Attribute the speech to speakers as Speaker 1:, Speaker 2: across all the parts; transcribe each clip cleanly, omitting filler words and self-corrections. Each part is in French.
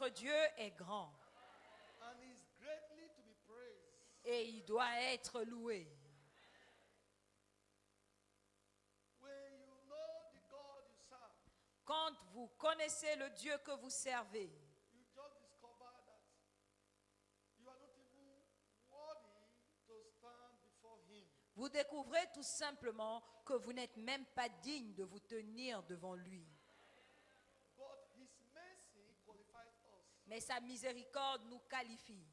Speaker 1: notre Dieu est grand.
Speaker 2: And is greatly to be praised.
Speaker 1: Et il doit être loué.
Speaker 2: When you know the God you serve,
Speaker 1: Quand vous connaissez le Dieu que vous servez,
Speaker 2: you just discover that you are not even worthy to stand before Him.
Speaker 1: vous découvrez tout simplement que vous n'êtes même pas digne de vous tenir devant lui.
Speaker 2: But His mercy qualifies us.
Speaker 1: Mais sa miséricorde nous qualifie.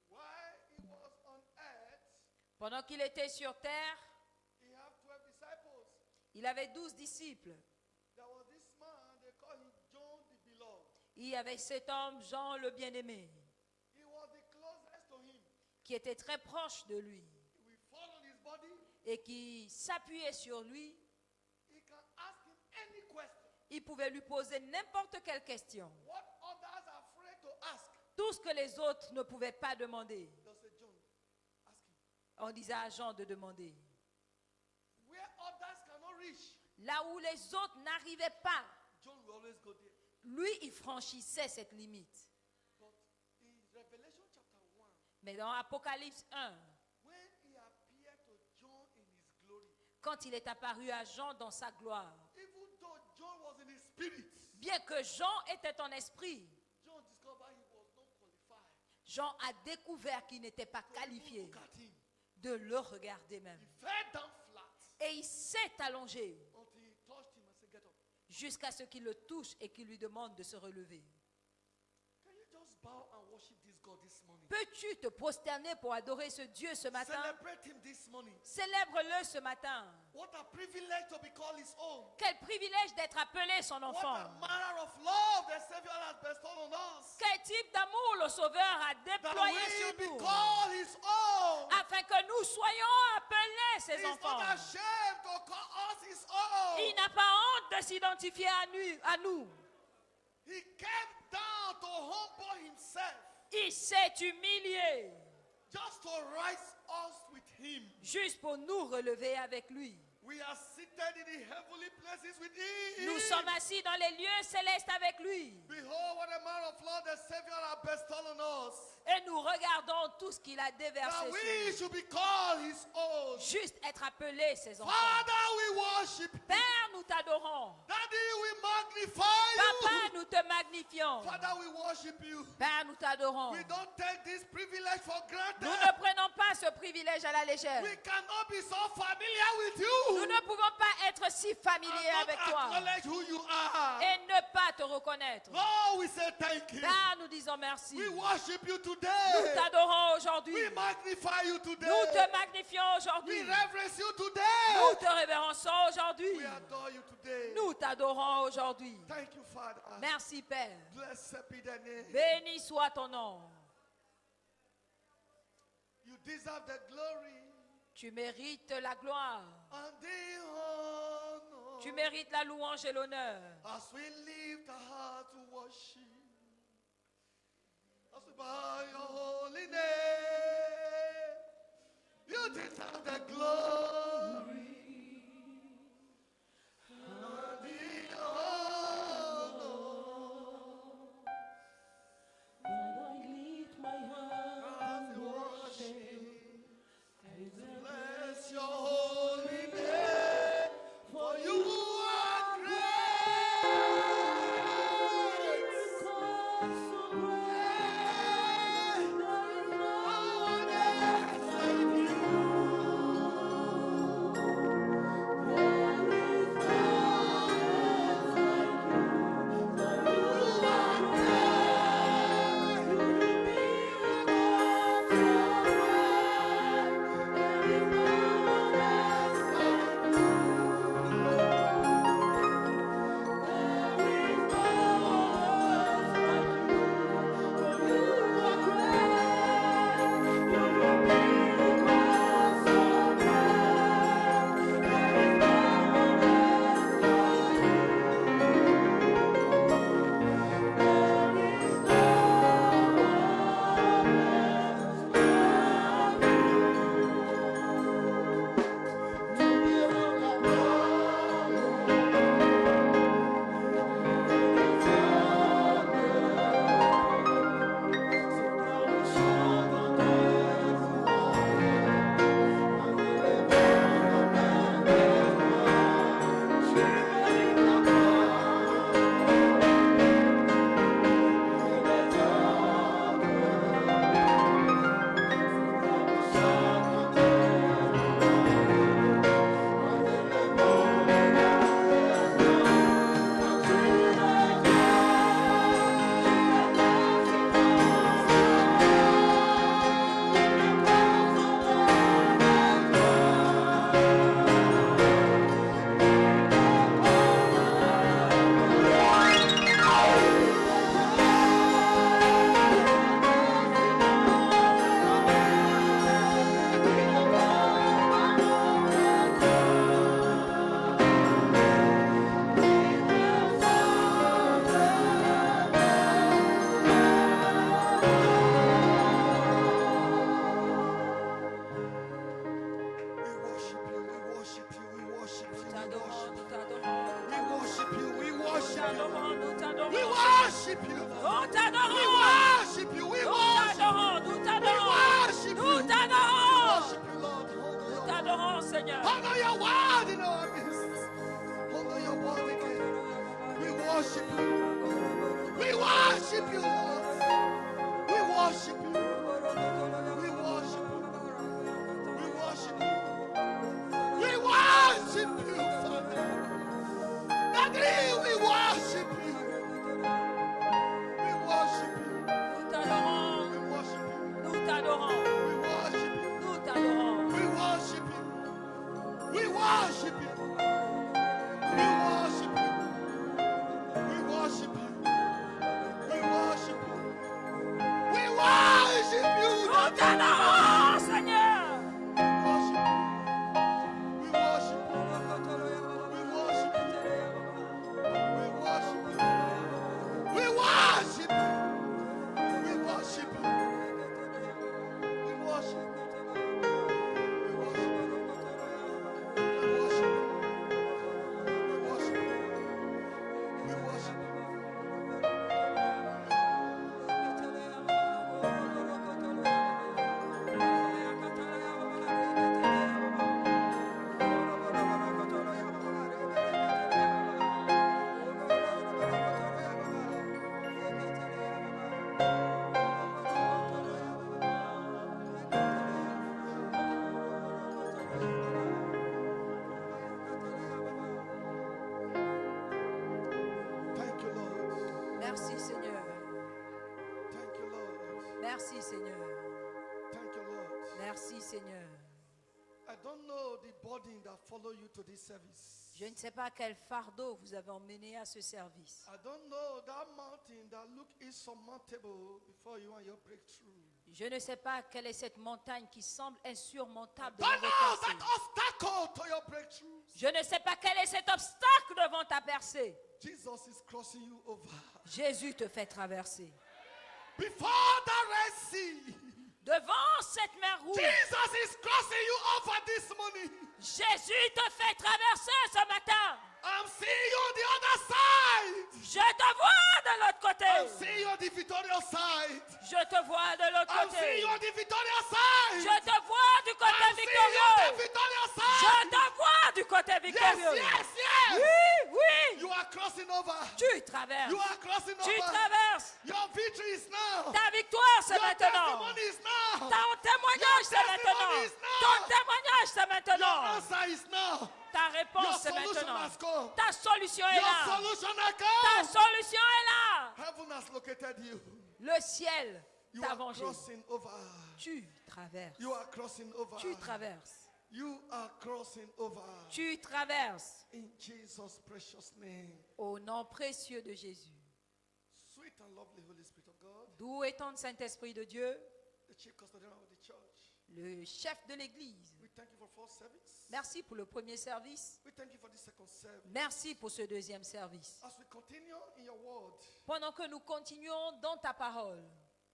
Speaker 2: While He was on earth,
Speaker 1: Pendant qu'il était sur terre,
Speaker 2: He had 12 disciples.
Speaker 1: il avait 12 disciples.
Speaker 2: There was this man, they call him John the Beloved.
Speaker 1: Il y avait cet homme, Jean le bien-aimé,
Speaker 2: He was the closest to him.
Speaker 1: qui était très proche de lui
Speaker 2: He will fall on his body.
Speaker 1: et qui s'appuyait sur lui.
Speaker 2: He can ask him any question.
Speaker 1: Il pouvait lui poser n'importe quelle question.
Speaker 2: What others are afraid to ask.
Speaker 1: Tout ce que les autres ne pouvaient pas demander.
Speaker 2: They'll say, John, ask him.
Speaker 1: On disait à Jean de demander.
Speaker 2: Where others cannot reach,
Speaker 1: Là où les autres n'arrivaient pas,
Speaker 2: John will always go there.
Speaker 1: lui, il franchissait cette limite.
Speaker 2: But in Revelation chapter 1,
Speaker 1: Mais dans Apocalypse 1,
Speaker 2: when he appeared to John in his glory,
Speaker 1: quand il est apparu à Jean dans sa gloire,
Speaker 2: even though John was in his spirit,
Speaker 1: bien que Jean était en esprit,
Speaker 2: John discovered he was not qualified.
Speaker 1: Jean a découvert qu'il n'était pas
Speaker 2: To
Speaker 1: qualifié
Speaker 2: look at him.
Speaker 1: de le regarder même.
Speaker 2: He fell down flat
Speaker 1: Et il s'est allongé
Speaker 2: until he touched him and said, get up.
Speaker 1: jusqu'à ce qu'il le touche et qu'il lui demande de se relever.
Speaker 2: Can you just bow and worship this God this morning?
Speaker 1: Peux-tu te prosterner pour adorer ce Dieu ce matin?
Speaker 2: Celebrate him this morning.
Speaker 1: Célèbre-le ce matin.
Speaker 2: What a privilege to be called his own.
Speaker 1: Quel privilège d'être appelé son
Speaker 2: What
Speaker 1: enfant.
Speaker 2: a manner of love the Savior has bestowed on us.
Speaker 1: Quel type d'amour le Sauveur a
Speaker 2: That
Speaker 1: déployé
Speaker 2: we
Speaker 1: sur
Speaker 2: be
Speaker 1: nous
Speaker 2: called his own.
Speaker 1: afin que nous soyons appelés ses
Speaker 2: He's
Speaker 1: enfants.
Speaker 2: not ashamed to call us his own.
Speaker 1: Il n'a pas honte de s'identifier à nous.
Speaker 2: He came down to humble himself
Speaker 1: Il s'est humilié
Speaker 2: just to rise us with him.
Speaker 1: juste pour nous relever avec lui.
Speaker 2: We are seated in the heavenly places with him.
Speaker 1: Nous sommes assis dans les lieux célestes avec lui.
Speaker 2: Behold, what a manner of love the Savior has bestowed on us.
Speaker 1: Et nous regardons tout ce qu'il a déversé
Speaker 2: That
Speaker 1: sur
Speaker 2: we
Speaker 1: nous.
Speaker 2: should be called his own.
Speaker 1: Juste être appelés ses enfants.
Speaker 2: Father, we worship you.
Speaker 1: Père, nous t'adorons.
Speaker 2: Daddy, we magnify you.
Speaker 1: Papa, nous te magnifions.
Speaker 2: Father, we worship you.
Speaker 1: Père, nous t'adorons.
Speaker 2: We don't take this privilege for granted.
Speaker 1: Nous ne prenons pas ce privilège à la légère.
Speaker 2: We cannot be so familiar with you.
Speaker 1: Nous ne pouvons pas être si familiers
Speaker 2: And
Speaker 1: avec
Speaker 2: not
Speaker 1: toi
Speaker 2: acknowledge who you are.
Speaker 1: et ne pas te reconnaître.
Speaker 2: Oh, we say thank you.
Speaker 1: Père, nous disons merci.
Speaker 2: We
Speaker 1: Nous
Speaker 2: worship you today.
Speaker 1: t'adorons aujourd'hui.
Speaker 2: We magnify you today.
Speaker 1: Nous te magnifions aujourd'hui.
Speaker 2: We reverence you
Speaker 1: Nous
Speaker 2: today.
Speaker 1: te révérençons aujourd'hui.
Speaker 2: We adore you today.
Speaker 1: Nous t'adorons aujourd'hui.
Speaker 2: Thank you, Father.
Speaker 1: Merci, Père.
Speaker 2: Blessed be the name.
Speaker 1: Béni soit ton nom.
Speaker 2: You deserve the glory
Speaker 1: Tu mérites la gloire.
Speaker 2: and the honor.
Speaker 1: Tu mérites la louange et l'honneur.
Speaker 2: As we lift our heart to worship, as we bow your holy name, you deserve the glory and the honor.
Speaker 3: When I lift my hand
Speaker 2: As
Speaker 3: to
Speaker 2: we
Speaker 3: worship,
Speaker 2: worship, bless your holy name, for you are great.
Speaker 3: cause so great,
Speaker 1: t'adorons, nous t'adorons.
Speaker 2: We worship you. We
Speaker 1: Nous
Speaker 2: worship you.
Speaker 1: t'adorons, nous t'adorons.
Speaker 2: We worship you.
Speaker 1: Nous
Speaker 2: We
Speaker 1: t'adorons.
Speaker 2: worship you. We
Speaker 1: Nous
Speaker 2: worship you.
Speaker 1: t'adorons, nous t'adorons.
Speaker 2: worship
Speaker 1: Nous
Speaker 2: you.
Speaker 1: t'adorons.
Speaker 2: Worship you, Lord.
Speaker 1: Nous t'adorons, Seigneur.
Speaker 2: Honor your word in our midst. Honor your word again. We worship you. We worship you, Lord. We worship you. We worship you. We worship you. We worship you, Father. Daddy, we worship you. We worship you.
Speaker 1: Nous t'adorons.
Speaker 2: We worship you.
Speaker 1: Nous t'adorons.
Speaker 2: We worship you.
Speaker 1: Nous t'adorons.
Speaker 2: We worship you. We worship you. We worship you. We worship you. We worship you. We worship you.
Speaker 1: Nous t'adorons, Seigneur.
Speaker 2: We worship you. We worship you. We worship you. We worship you. We worship you. We worship you. We worship you. Thank you, Lord.
Speaker 1: Merci, Seigneur.
Speaker 2: Thank you, Lord.
Speaker 1: Merci, Seigneur.
Speaker 2: Thank you, Lord.
Speaker 1: Merci, Seigneur.
Speaker 2: I don't know the burden that follow you to this service.
Speaker 1: Je ne sais pas quel fardeau vous avez emmené à ce service.
Speaker 2: I don't know that mountain that look insurmountable before you and your breakthrough.
Speaker 1: Je ne sais pas quelle est cette montagne qui semble insurmontable
Speaker 2: Don't
Speaker 1: devant
Speaker 2: know
Speaker 1: votre
Speaker 2: that
Speaker 1: percée.
Speaker 2: obstacle to your breakthrough.
Speaker 1: Je ne sais pas quel est cet obstacle devant ta percée.
Speaker 2: Jesus is crossing you over.
Speaker 1: Jésus te fait traverser.
Speaker 2: Before the Red Sea,
Speaker 1: Devant cette mer rouge,
Speaker 2: Jesus is crossing you over this morning.
Speaker 1: Jésus te fait traverser ce matin.
Speaker 2: I'm seeing you on the other side.
Speaker 1: Je te vois de l'autre
Speaker 2: I'm
Speaker 1: côté.
Speaker 2: seeing you on the victorious side.
Speaker 1: Je te vois de l'autre
Speaker 2: I'm seeing
Speaker 1: côté.
Speaker 2: you on the victorious side.
Speaker 1: Je te vois du côté
Speaker 2: I'm seeing you on the
Speaker 1: victorieux.
Speaker 2: victorious
Speaker 1: Je
Speaker 2: side.
Speaker 1: te vois du côté
Speaker 2: Yes,
Speaker 1: victorieux.
Speaker 2: yes, yes.
Speaker 1: Oui, oui.
Speaker 2: You are crossing over.
Speaker 1: Tu traverses.
Speaker 2: You are crossing
Speaker 1: Tu
Speaker 2: over.
Speaker 1: traverses.
Speaker 2: Your victory is now.
Speaker 1: Ta victoire, c'est
Speaker 2: Your
Speaker 1: maintenant.
Speaker 2: testimony is now.
Speaker 1: Ton témoignage, c'est maintenant.
Speaker 2: testimony is now.
Speaker 1: Ton témoignage, c'est
Speaker 2: Your
Speaker 1: maintenant.
Speaker 2: answer is now.
Speaker 1: Ta
Speaker 2: Your
Speaker 1: réponse, c'est
Speaker 2: solution
Speaker 1: maintenant.
Speaker 2: has come.
Speaker 1: Ta solution est
Speaker 2: Your
Speaker 1: là.
Speaker 2: solution has
Speaker 1: Ta
Speaker 2: come.
Speaker 1: solution est là.
Speaker 2: Heaven has located you.
Speaker 1: Le ciel
Speaker 2: You
Speaker 1: t'a
Speaker 2: are
Speaker 1: vengé.
Speaker 2: crossing over.
Speaker 1: Tu traverses.
Speaker 2: You are crossing over.
Speaker 1: Tu traverses.
Speaker 2: You are crossing over.
Speaker 1: Tu traverses.
Speaker 2: In Jesus' precious name.
Speaker 1: Au nom précieux de Jésus.
Speaker 2: Sweet and lovely Holy Spirit of God,
Speaker 1: Doux et tendre Saint-Esprit de Dieu,
Speaker 2: the chief custodian of the church,
Speaker 1: le chef de l'Église.
Speaker 2: we thank you for first service.
Speaker 1: Merci pour le premier service.
Speaker 2: We thank you for the second service.
Speaker 1: Merci pour ce deuxième service.
Speaker 2: As we continue in your word,
Speaker 1: Pendant que nous continuons dans ta parole,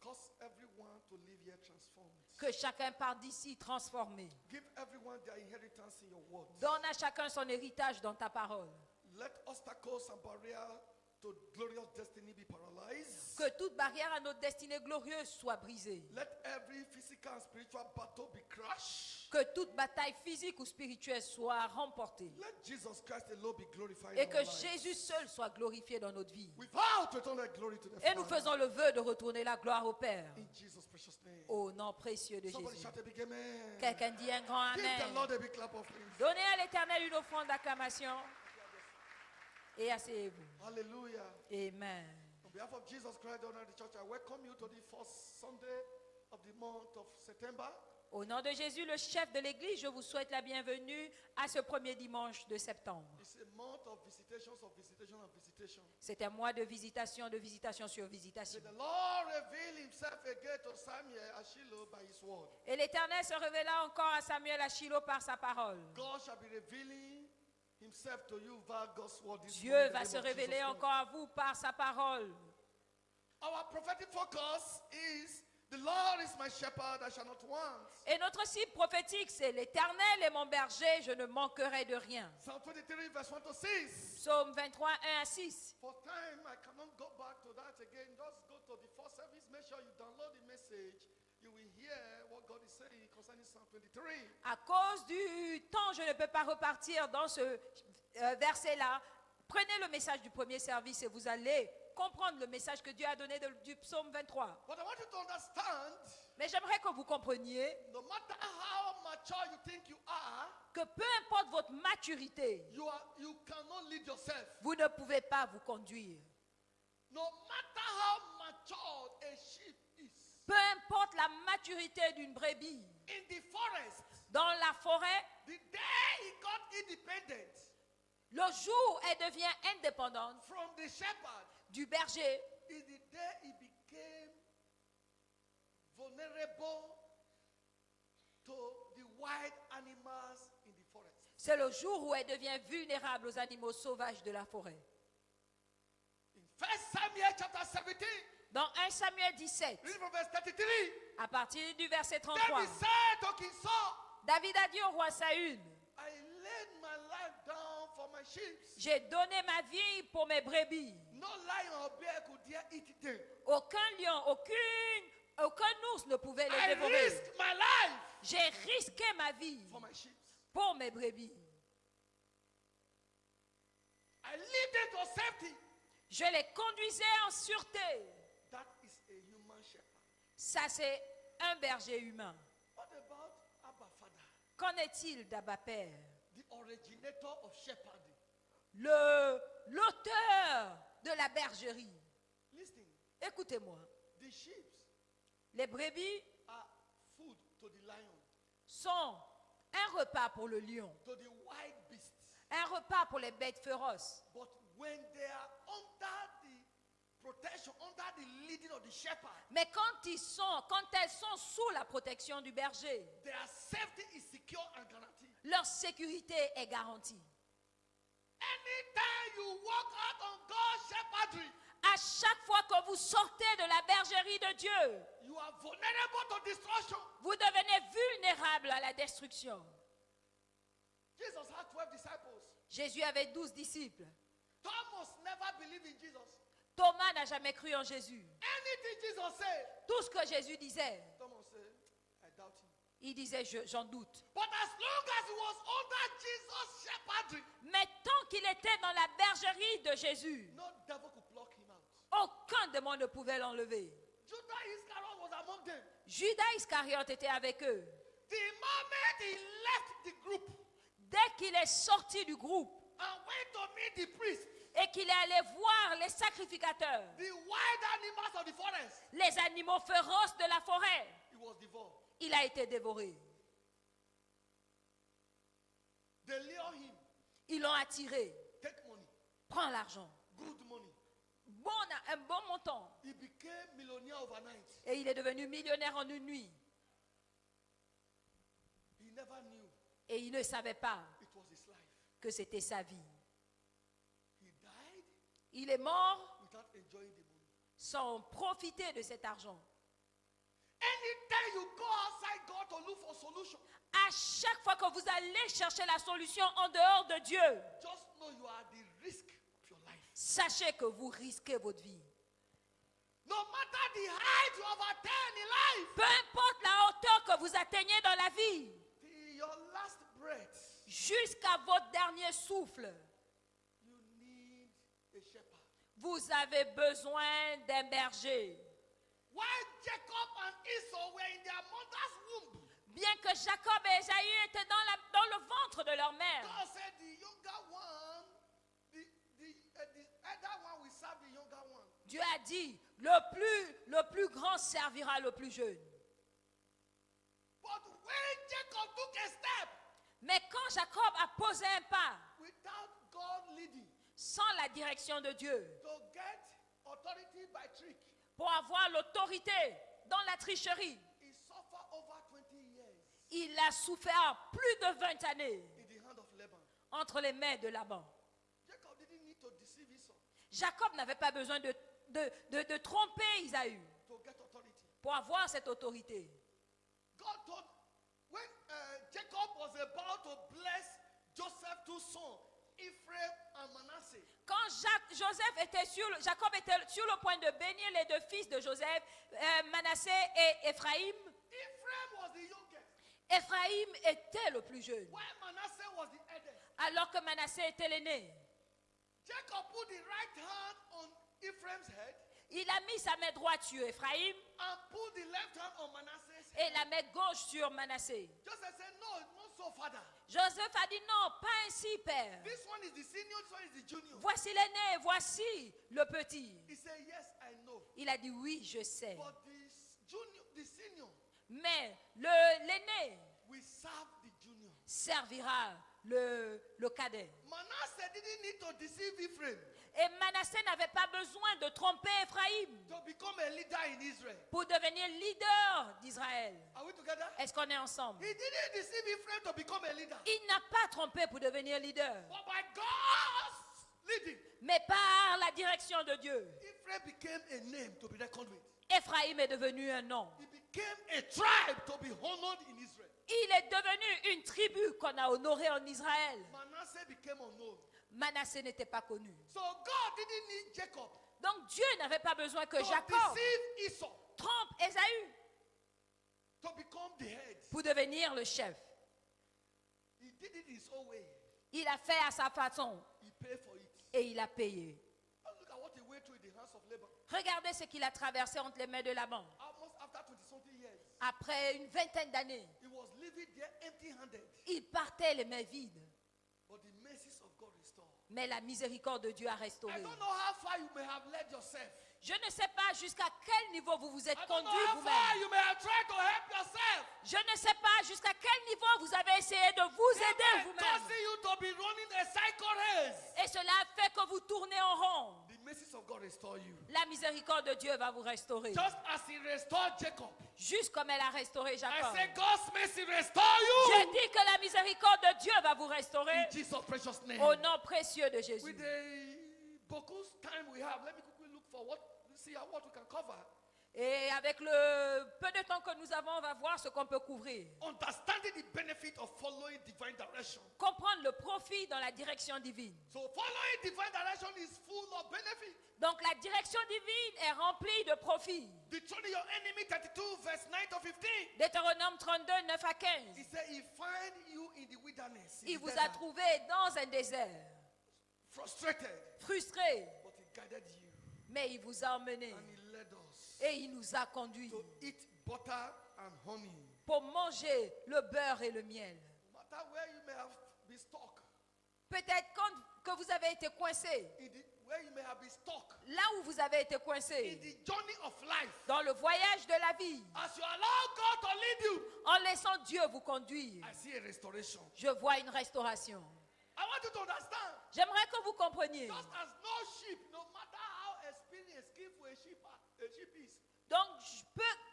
Speaker 2: cause everyone to live here transformed.
Speaker 1: que chacun parte d'ici transformé.
Speaker 2: Give everyone their inheritance in your word.
Speaker 1: Donne à chacun son héritage dans ta parole.
Speaker 2: Let obstacles and barriers to glorious destiny be paralyzed.
Speaker 1: Que toute barrière à notre destinée glorieuse soit brisée.
Speaker 2: Let every physical and spiritual battle be crushed.
Speaker 1: Que toute bataille physique ou spirituelle soit remportée.
Speaker 2: Let Jesus Christ alone be glorified
Speaker 1: Et
Speaker 2: in
Speaker 1: que
Speaker 2: our lives.
Speaker 1: Jésus seul soit glorifié dans notre vie.
Speaker 2: We vow to return that glory to the
Speaker 1: Et nous
Speaker 2: Father.
Speaker 1: faisons le vœu de retourner la gloire au Père.
Speaker 2: In Jesus' precious name.
Speaker 1: Au nom précieux de
Speaker 2: Somebody
Speaker 1: Jésus.
Speaker 2: shout a big amen.
Speaker 1: Quelqu'un dit un grand
Speaker 2: Give the
Speaker 1: Amen.
Speaker 2: Lord a big clap of praise.
Speaker 1: Donnez à l'Éternel une offrande d'acclamation. Et asseyez-vous.
Speaker 2: Hallelujah.
Speaker 1: Amen.
Speaker 2: On behalf of Jesus Christ, the owner of the church, I welcome you to the first Sunday of the month of September.
Speaker 1: Au nom de Jésus, le chef de l'Église, je vous souhaite la bienvenue à ce premier dimanche de septembre.
Speaker 2: It's a month of visitations, of visitation, and visitation.
Speaker 1: C'est un mois de visitation sur
Speaker 2: May
Speaker 1: visitation.
Speaker 2: the Lord reveal himself again to Samuel at Shiloh by his word.
Speaker 1: Et l'Éternel se révéla encore à Samuel à Shiloh par sa parole.
Speaker 2: God shall be revealing himself to you via God's word this
Speaker 1: Dieu
Speaker 2: morning in the
Speaker 1: va
Speaker 2: name
Speaker 1: se
Speaker 2: of
Speaker 1: révéler
Speaker 2: Jesus
Speaker 1: encore à vous par sa parole.
Speaker 2: Christ. Our prophetic focus is The Lord is my shepherd, I shall not want.
Speaker 1: Et notre cible prophétique, c'est l'Éternel est mon berger, je ne manquerai de rien.
Speaker 2: Psalm 23, verse 1 to 6.
Speaker 1: Psaume 23, 1 à 6.
Speaker 2: For time, I cannot go back to that again. Just go to the first service. Make sure you download the message. You will hear what God is saying concerning Psalm 23.
Speaker 1: À cause du temps, je ne peux pas repartir dans ce verset-là. Prenez le message du premier service et vous allez comprendre le message que Dieu a donné du psaume 23.
Speaker 2: But I want you to understand,
Speaker 1: Mais j'aimerais que vous compreniez
Speaker 2: no matter how mature you think you are,
Speaker 1: que peu importe votre maturité,
Speaker 2: you cannot lead yourself.
Speaker 1: vous ne pouvez pas vous conduire.
Speaker 2: No matter how matured a sheep is,
Speaker 1: Peu importe la maturité d'une brebis,
Speaker 2: in the forest,
Speaker 1: dans la forêt,
Speaker 2: the day he got independent
Speaker 1: le jour où elle devient indépendante
Speaker 2: from the shepherd
Speaker 1: du berger,
Speaker 2: is the day he became vulnerable to the wild animals in the forest.
Speaker 1: c'est le jour où elle devient vulnérable aux animaux sauvages de la forêt.
Speaker 2: In 1 Samuel chapter 17,
Speaker 1: Dans 1 Samuel 17,
Speaker 2: read from verse 33,
Speaker 1: à partir du verset 33,
Speaker 2: David said to King Saul,
Speaker 1: David a dit au roi Saül,
Speaker 2: I laid my life down for my sheep.
Speaker 1: j'ai donné ma vie pour mes brebis.
Speaker 2: No lion or bear could dare eat them.
Speaker 1: Aucun lion, aucun ours ne pouvait les
Speaker 2: I
Speaker 1: dévorer.
Speaker 2: risked my life
Speaker 1: J'ai risqué ma vie
Speaker 2: for my sheep.
Speaker 1: pour mes brebis.
Speaker 2: I lead them to safety.
Speaker 1: Je les conduisais en sûreté.
Speaker 2: That is a human shepherd.
Speaker 1: Ça, c'est un berger humain.
Speaker 2: What about Abba Father,
Speaker 1: Qu'en est-il d'Abba Père,
Speaker 2: the originator of shepherding?
Speaker 1: l'auteur de la bergerie?
Speaker 2: Listen,
Speaker 1: Écoutez-moi.
Speaker 2: the sheep
Speaker 1: Les brebis
Speaker 2: are food to the lion,
Speaker 1: sont un repas pour le lion,
Speaker 2: to the wild beasts.
Speaker 1: un repas pour les bêtes féroces.
Speaker 2: But when they are under the protection, under the leading of the shepherd,
Speaker 1: Mais quand elles sont sous la protection du berger,
Speaker 2: their safety is secure and guaranteed.
Speaker 1: leur sécurité est garantie.
Speaker 2: Anytime you walk out on God's shepherdry,
Speaker 1: À chaque fois que vous sortez de la bergerie de Dieu,
Speaker 2: you are vulnerable to destruction.
Speaker 1: vous devenez vulnérable à la destruction.
Speaker 2: Jesus had 12 disciples.
Speaker 1: Jésus avait 12 disciples.
Speaker 2: Thomas never believed in Jesus.
Speaker 1: Thomas n'a jamais cru en Jésus.
Speaker 2: Anything Jesus said,
Speaker 1: Tout ce que Jésus disait,
Speaker 2: Thomas said, I doubt him.
Speaker 1: il disait j'en doute.
Speaker 2: But as long as he was under Jesus' shepherdry,
Speaker 1: Mais tant qu'il était dans la bergerie de Jésus,
Speaker 2: no devil could pluck him out.
Speaker 1: aucun démon ne pouvait l'enlever.
Speaker 2: Judas Iscariot was among them.
Speaker 1: Judas Iscariote était avec eux.
Speaker 2: The moment he left the group
Speaker 1: Dès qu'il est sorti du groupe
Speaker 2: and went to meet the priest,
Speaker 1: et qu'il est allé voir les sacrificateurs,
Speaker 2: the wild animals of the forest,
Speaker 1: les animaux féroces de la forêt,
Speaker 2: he was devoured.
Speaker 1: il a été dévoré.
Speaker 2: They lure him.
Speaker 1: Ils l'ont attiré.
Speaker 2: Take money.
Speaker 1: Prends l'argent.
Speaker 2: Good money.
Speaker 1: Un bon montant.
Speaker 2: He became millionaire overnight.
Speaker 1: Et il est devenu millionnaire en une nuit.
Speaker 2: He never knew
Speaker 1: Et il ne savait pas
Speaker 2: it was his life.
Speaker 1: que c'était sa vie.
Speaker 2: He died
Speaker 1: Il est mort
Speaker 2: without enjoying the money.
Speaker 1: sans profiter de cet argent.
Speaker 2: Anytime you go outside God to look for solution,
Speaker 1: À chaque fois que vous allez chercher la solution en dehors de Dieu,
Speaker 2: just know you are at the risk of your life.
Speaker 1: sachez que vous risquez votre vie.
Speaker 2: No matter the height you have attained in life,
Speaker 1: Peu importe la hauteur que vous atteignez dans la vie,
Speaker 2: till your last breath,
Speaker 1: jusqu'à votre dernier souffle,
Speaker 2: you need a shepherd.
Speaker 1: vous avez besoin d'un berger.
Speaker 2: While Jacob and Esau were in their mother's womb,
Speaker 1: Bien que Jacob et Ésaü étaient dans le ventre de leur mère,
Speaker 2: God said the younger one, the elder one will serve the younger one.
Speaker 1: Dieu a dit, le plus grand servira le plus jeune.
Speaker 2: But when Jacob took a step
Speaker 1: Mais quand Jacob a posé un pas,
Speaker 2: without God leading,
Speaker 1: sans la direction de Dieu,
Speaker 2: to get authority by trick,
Speaker 1: pour avoir l'autorité dans la tricherie,
Speaker 2: he suffered over 20 years
Speaker 1: il a souffert plus de 20 années
Speaker 2: in the hand of Laban.
Speaker 1: entre les mains de Laban.
Speaker 2: Jacob didn't need to deceive Esau
Speaker 1: Jacob n'avait pas besoin de tromper Isaü
Speaker 2: to get authority.
Speaker 1: pour avoir cette autorité.
Speaker 2: God told, when Jacob was about to bless Joseph's two sons, Ephraim and Manasseh,
Speaker 1: Quand Jacob était sur le point de bénir les deux fils de Joseph, Manassé et Ephraïm,
Speaker 2: Ephraim was the youngest,
Speaker 1: Ephraïm était le plus jeune,
Speaker 2: while Manasseh was the eldest.
Speaker 1: alors que Manassé était l'aîné.
Speaker 2: Jacob put the right hand on Ephraim's head
Speaker 1: Il a mis sa main droite sur Ephraïm
Speaker 2: and put the left hand on Manasseh's
Speaker 1: et
Speaker 2: head.
Speaker 1: la main gauche sur Manassé.
Speaker 2: Joseph said, no, it's not so, father.
Speaker 1: Joseph a dit non, pas ainsi, père.
Speaker 2: This one is the senior, this one is the junior.
Speaker 1: Voici l'aîné, voici le petit.
Speaker 2: He said, yes, I know.
Speaker 1: Il a dit oui, je sais.
Speaker 2: But the senior
Speaker 1: Mais l'aîné
Speaker 2: will serve the junior.
Speaker 1: servira le cadet.
Speaker 2: Manasseh didn't need to deceive Ephraim
Speaker 1: Et Manassé n'avait pas besoin de tromper Ephraïm
Speaker 2: to become a leader in Israel.
Speaker 1: pour devenir leader d'Israël.
Speaker 2: Are we together?
Speaker 1: Est-ce qu'on est ensemble?
Speaker 2: He didn't deceive Ephraim to become a leader.
Speaker 1: Il n'a pas trompé pour devenir leader,
Speaker 2: But by God's leading,
Speaker 1: mais par la direction de Dieu.
Speaker 2: Ephraim became a name to be reckoned with.
Speaker 1: Ephraïm est devenu un nom.
Speaker 2: He became a tribe to be honored in Israel.
Speaker 1: Il est devenu une tribu qu'on a honorée en Israël.
Speaker 2: Manasseh became unknown.
Speaker 1: Manassé n'était pas connu.
Speaker 2: So God didn't need Jacob
Speaker 1: Donc Dieu n'avait pas besoin que
Speaker 2: to
Speaker 1: Jacob
Speaker 2: deceive Esau
Speaker 1: trompe Ésaü
Speaker 2: to become the head.
Speaker 1: pour devenir le chef.
Speaker 2: He did it his own way.
Speaker 1: Il a fait à sa façon
Speaker 2: He paid for it.
Speaker 1: et il a payé.
Speaker 2: Now look at what he went through in the hands of Laban.
Speaker 1: Regardez ce qu'il a traversé entre les mains de Laban.
Speaker 2: Almost after 20-something years,
Speaker 1: Après une vingtaine d'années,
Speaker 2: he was living there empty-handed.
Speaker 1: il partait les mains vides.
Speaker 2: But the mercies of God restored.
Speaker 1: Mais la miséricorde de Dieu a
Speaker 2: I
Speaker 1: restauré.
Speaker 2: don't know how far you may have led yourself.
Speaker 1: Je ne sais pas jusqu'à quel niveau vous vous êtes
Speaker 2: I don't know
Speaker 1: conduit
Speaker 2: how far
Speaker 1: vous-même.
Speaker 2: you may have tried to help yourself.
Speaker 1: Je ne sais pas jusqu'à quel niveau vous avez essayé de vous
Speaker 2: They
Speaker 1: aider
Speaker 2: may
Speaker 1: vous-même.
Speaker 2: causing you to be running a cycle race.
Speaker 1: Et cela fait que vous tournez en rond.
Speaker 2: The mercies of God restore you.
Speaker 1: La miséricorde de Dieu va vous restaurer.
Speaker 2: Just as he restored Jacob.
Speaker 1: Juste comme elle a restauré
Speaker 2: I
Speaker 1: Jacob.
Speaker 2: say God's mercy restore
Speaker 1: Je
Speaker 2: you.
Speaker 1: dis que la miséricorde de Dieu va vous restaurer
Speaker 2: In Jesus' precious name.
Speaker 1: au nom précieux de Jésus.
Speaker 2: With the Boku's time we have, let me quickly look for see what we can cover.
Speaker 1: Et avec le peu de temps que nous avons, on va voir ce qu'on peut couvrir.
Speaker 2: Understanding the benefit of following divine direction.
Speaker 1: Comprendre le profit dans la direction divine.
Speaker 2: So following divine direction is full of benefit.
Speaker 1: Donc la direction divine est remplie de profit.
Speaker 2: Deuteronomy your enemy 32 verse 9 to 15.
Speaker 1: Deutéronome 32, 9 à 15.
Speaker 2: He said he find you in the wilderness. in
Speaker 1: Il
Speaker 2: the
Speaker 1: vous a
Speaker 2: desert,
Speaker 1: trouvé dans un désert,
Speaker 2: frustrated,
Speaker 1: frustré,
Speaker 2: but he guided you
Speaker 1: mais il vous a emmenés
Speaker 2: and he led us
Speaker 1: et il nous a conduits
Speaker 2: to eat butter and honey.
Speaker 1: pour manger le beurre et le miel.
Speaker 2: No matter where you may have been stuck,
Speaker 1: Peut-être quand que vous avez été coincé,
Speaker 2: where you may have been stuck
Speaker 1: là où vous avez été
Speaker 2: in
Speaker 1: coincé,
Speaker 2: the journey of life,
Speaker 1: dans le voyage de la vie,
Speaker 2: as you allow God to lead you,
Speaker 1: en laissant Dieu vous conduire,
Speaker 2: I see a restoration.
Speaker 1: je vois une restauration.
Speaker 2: I want you to understand.
Speaker 1: J'aimerais que vous compreniez.
Speaker 2: Just as no sheep, no matter how experienced, skillful a sheep is,
Speaker 1: Donc,